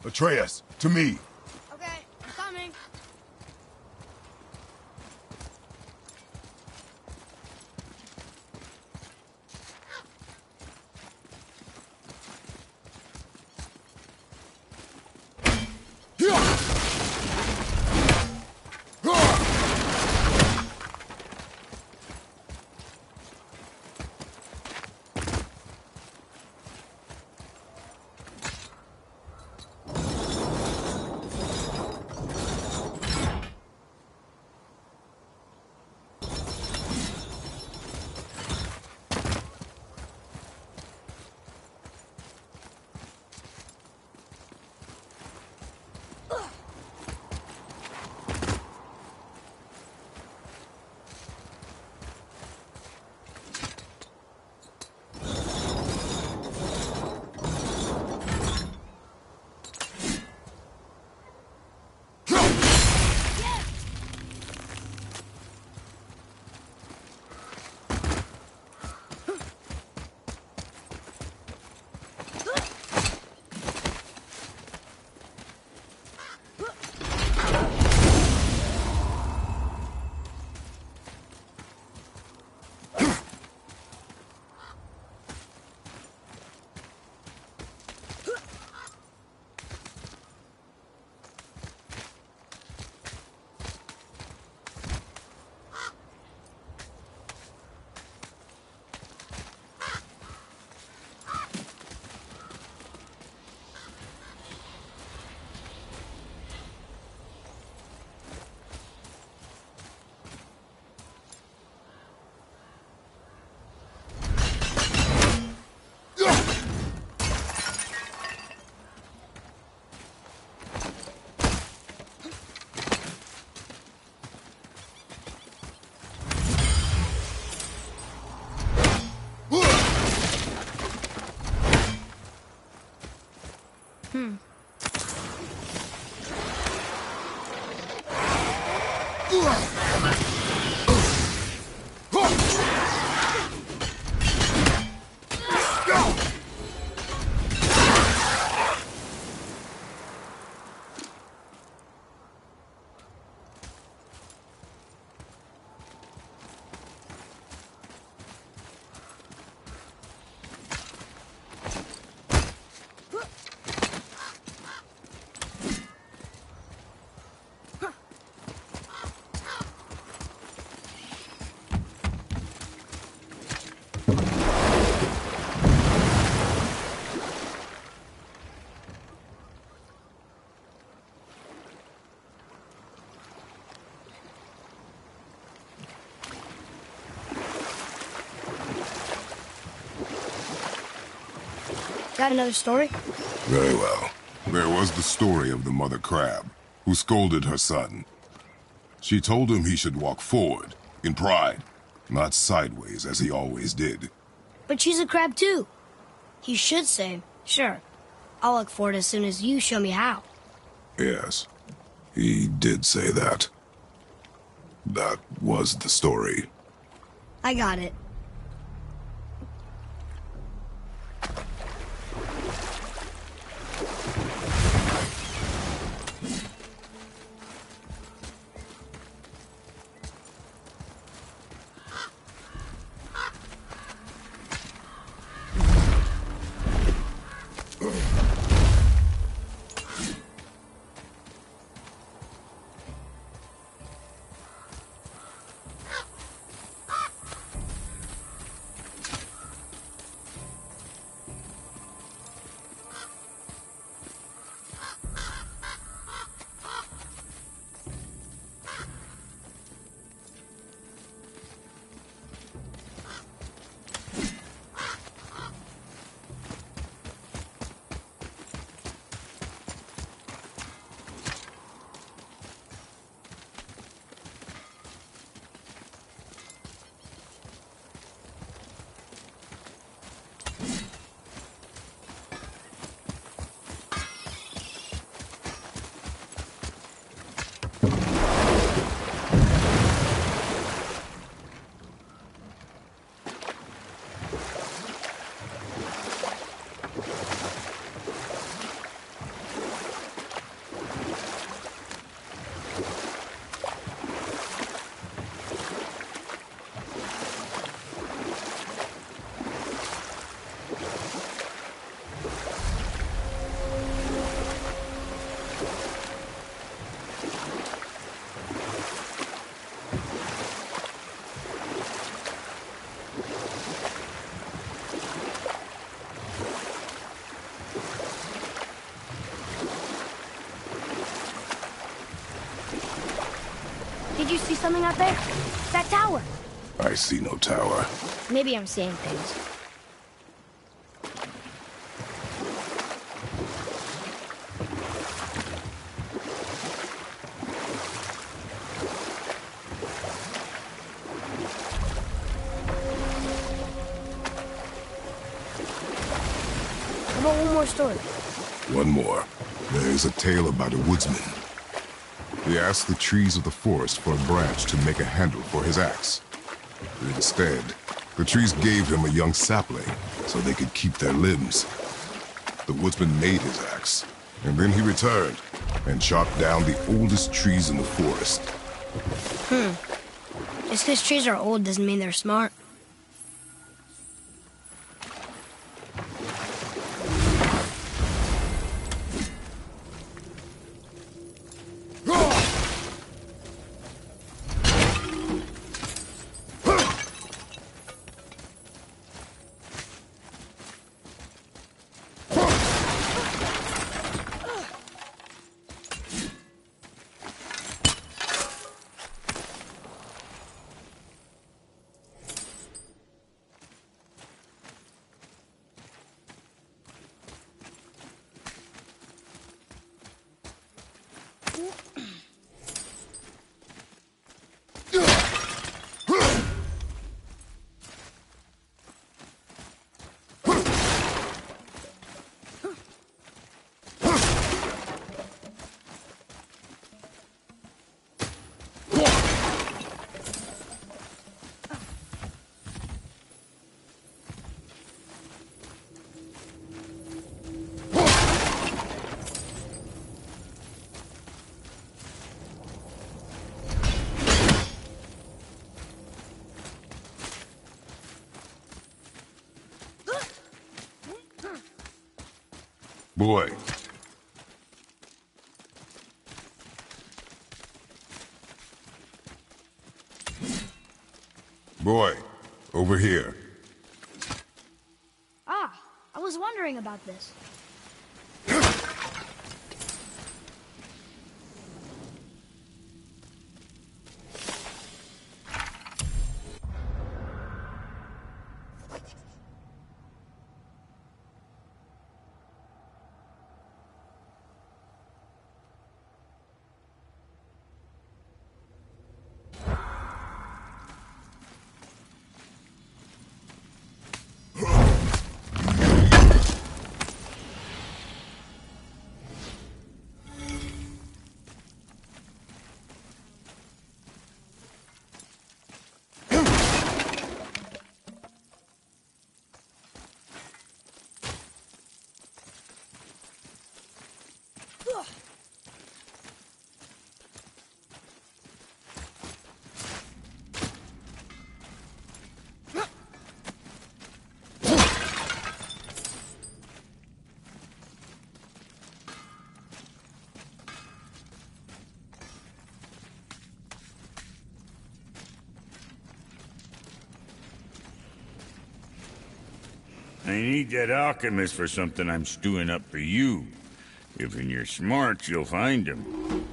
Atreus, to me. Okay, I'm coming. Got another story? Very well. There was the story of the mother crab, who scolded her son. She told him he should walk forward, in pride, not sideways as he always did. But she's a crab too. He should say, sure, I'll look forward as soon as you show me how. Yes, he did say that. That was the story. I got it. Did you see something out there? That tower. I see no tower. Maybe I'm seeing things. How about one more story? One more. There is a tale about a woodsman. He asked the trees of the forest for a branch to make a handle for his axe. Instead, the trees gave him a young sapling so they could keep their limbs. The woodsman made his axe, and then he returned and chopped down the oldest trees in the forest. Just because trees are old doesn't mean they're smart. Boy. Boy, over here. Ah, I was wondering about this. I need that alchemist for something I'm stewing up for you. If in your smarts, you'll find him.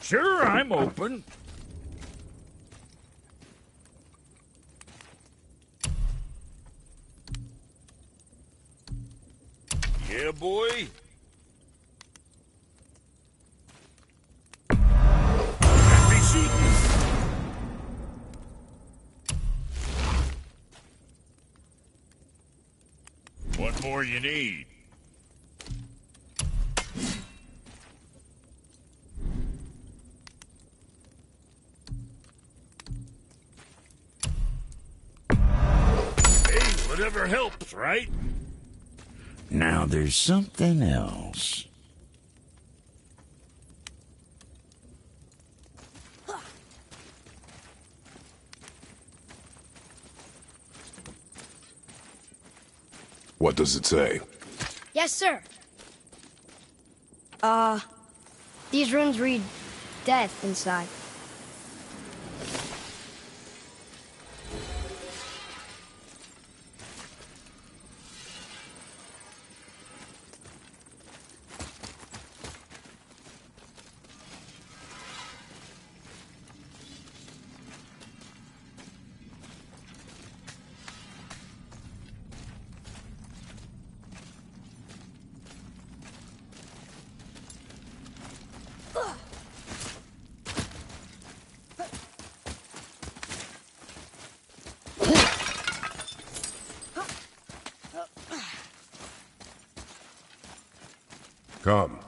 Sure, I'm open. Yeah, boy. Let me see. What more you need? Whatever helps, right? Now there's something else. What does it say? Yes, sir. These runes read death inside. Come.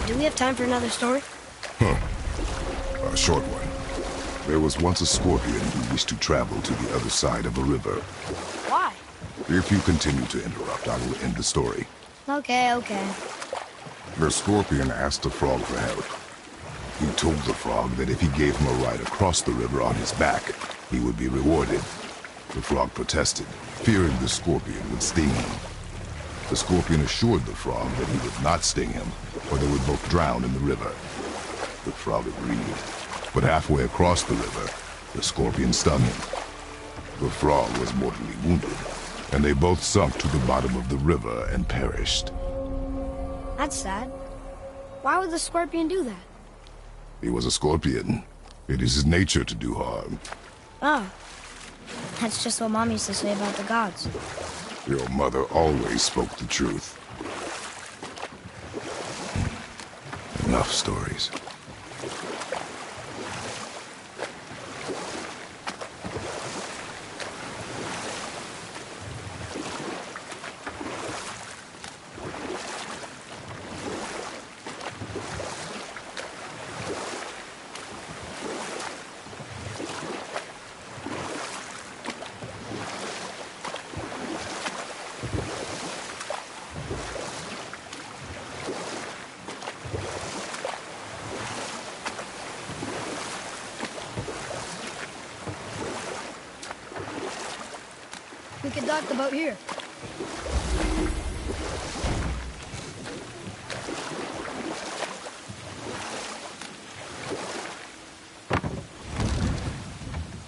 Do we have time for another story? A short one. There was once a scorpion who wished to travel to the other side of a river. Why? If you continue to interrupt, I will end the story. Okay, okay. The scorpion asked the frog for help. He told the frog that if he gave him a ride across the river on his back, he would be rewarded. The frog protested, fearing the scorpion would sting him. The scorpion assured the frog that he would not sting him, or they would both drown in the river. The frog agreed, but halfway across the river, the scorpion stung him. The frog was mortally wounded, and they both sunk to the bottom of the river and perished. That's sad. Why would the scorpion do that? He was a scorpion. It is his nature to do harm. Oh. That's just what Mom used to say about the gods. Your mother always spoke the truth. Enough stories. We could dock the boat here.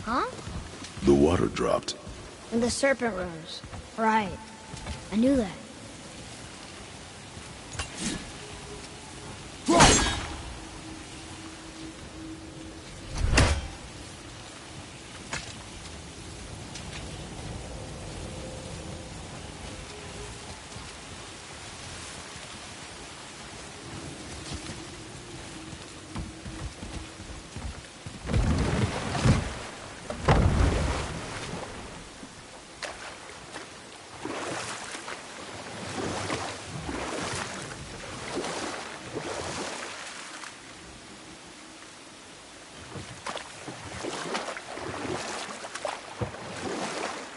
Huh? The water dropped. And the serpent rose. Right. I knew that.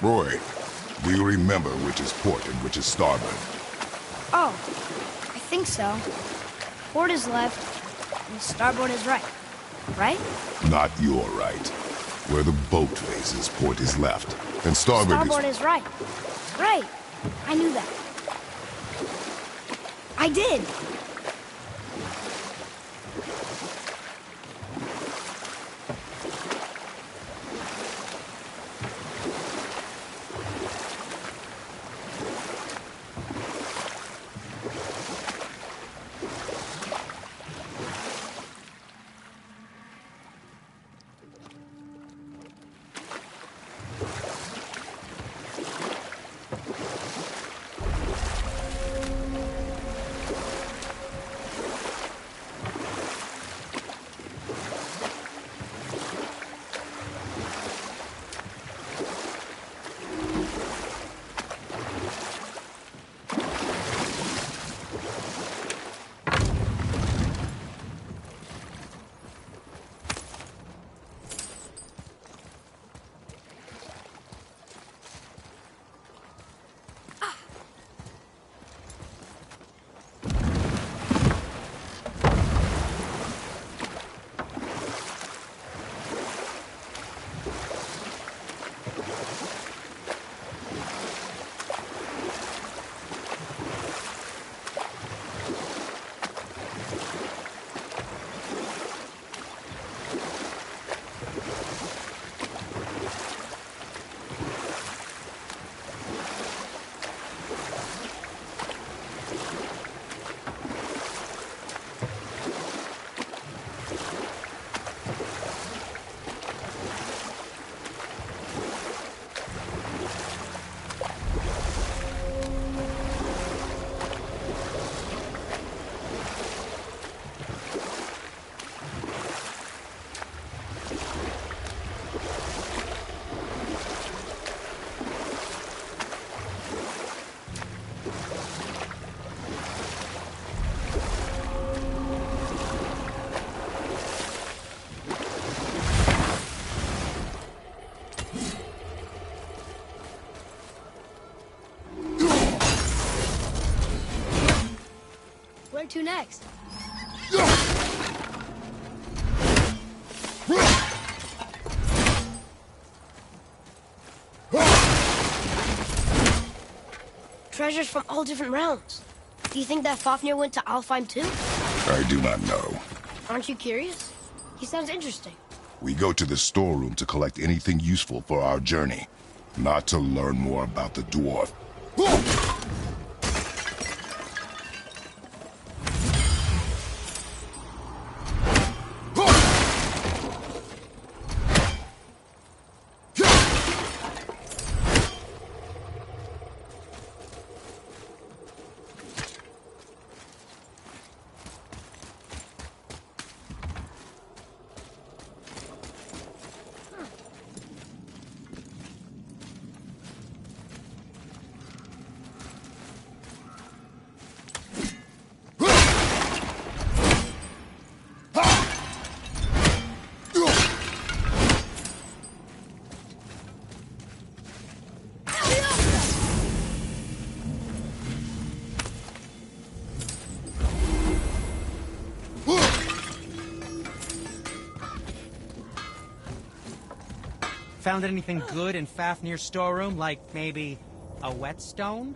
Roy, do you remember which is port and which is starboard? Oh, I think so. Port is left, and starboard is right. Right? Not your right. Where the boat faces, port is left, and starboard is right. Right. I knew that. I did. next? Treasures from all different realms. Do you think that Fafnir went to Alfheim too? I do not know. Aren't you curious? He sounds interesting. We go to the storeroom to collect anything useful for our journey, not to learn more about the dwarf. Found anything good in Fafnir's storeroom, like maybe a whetstone?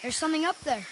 There's something up there.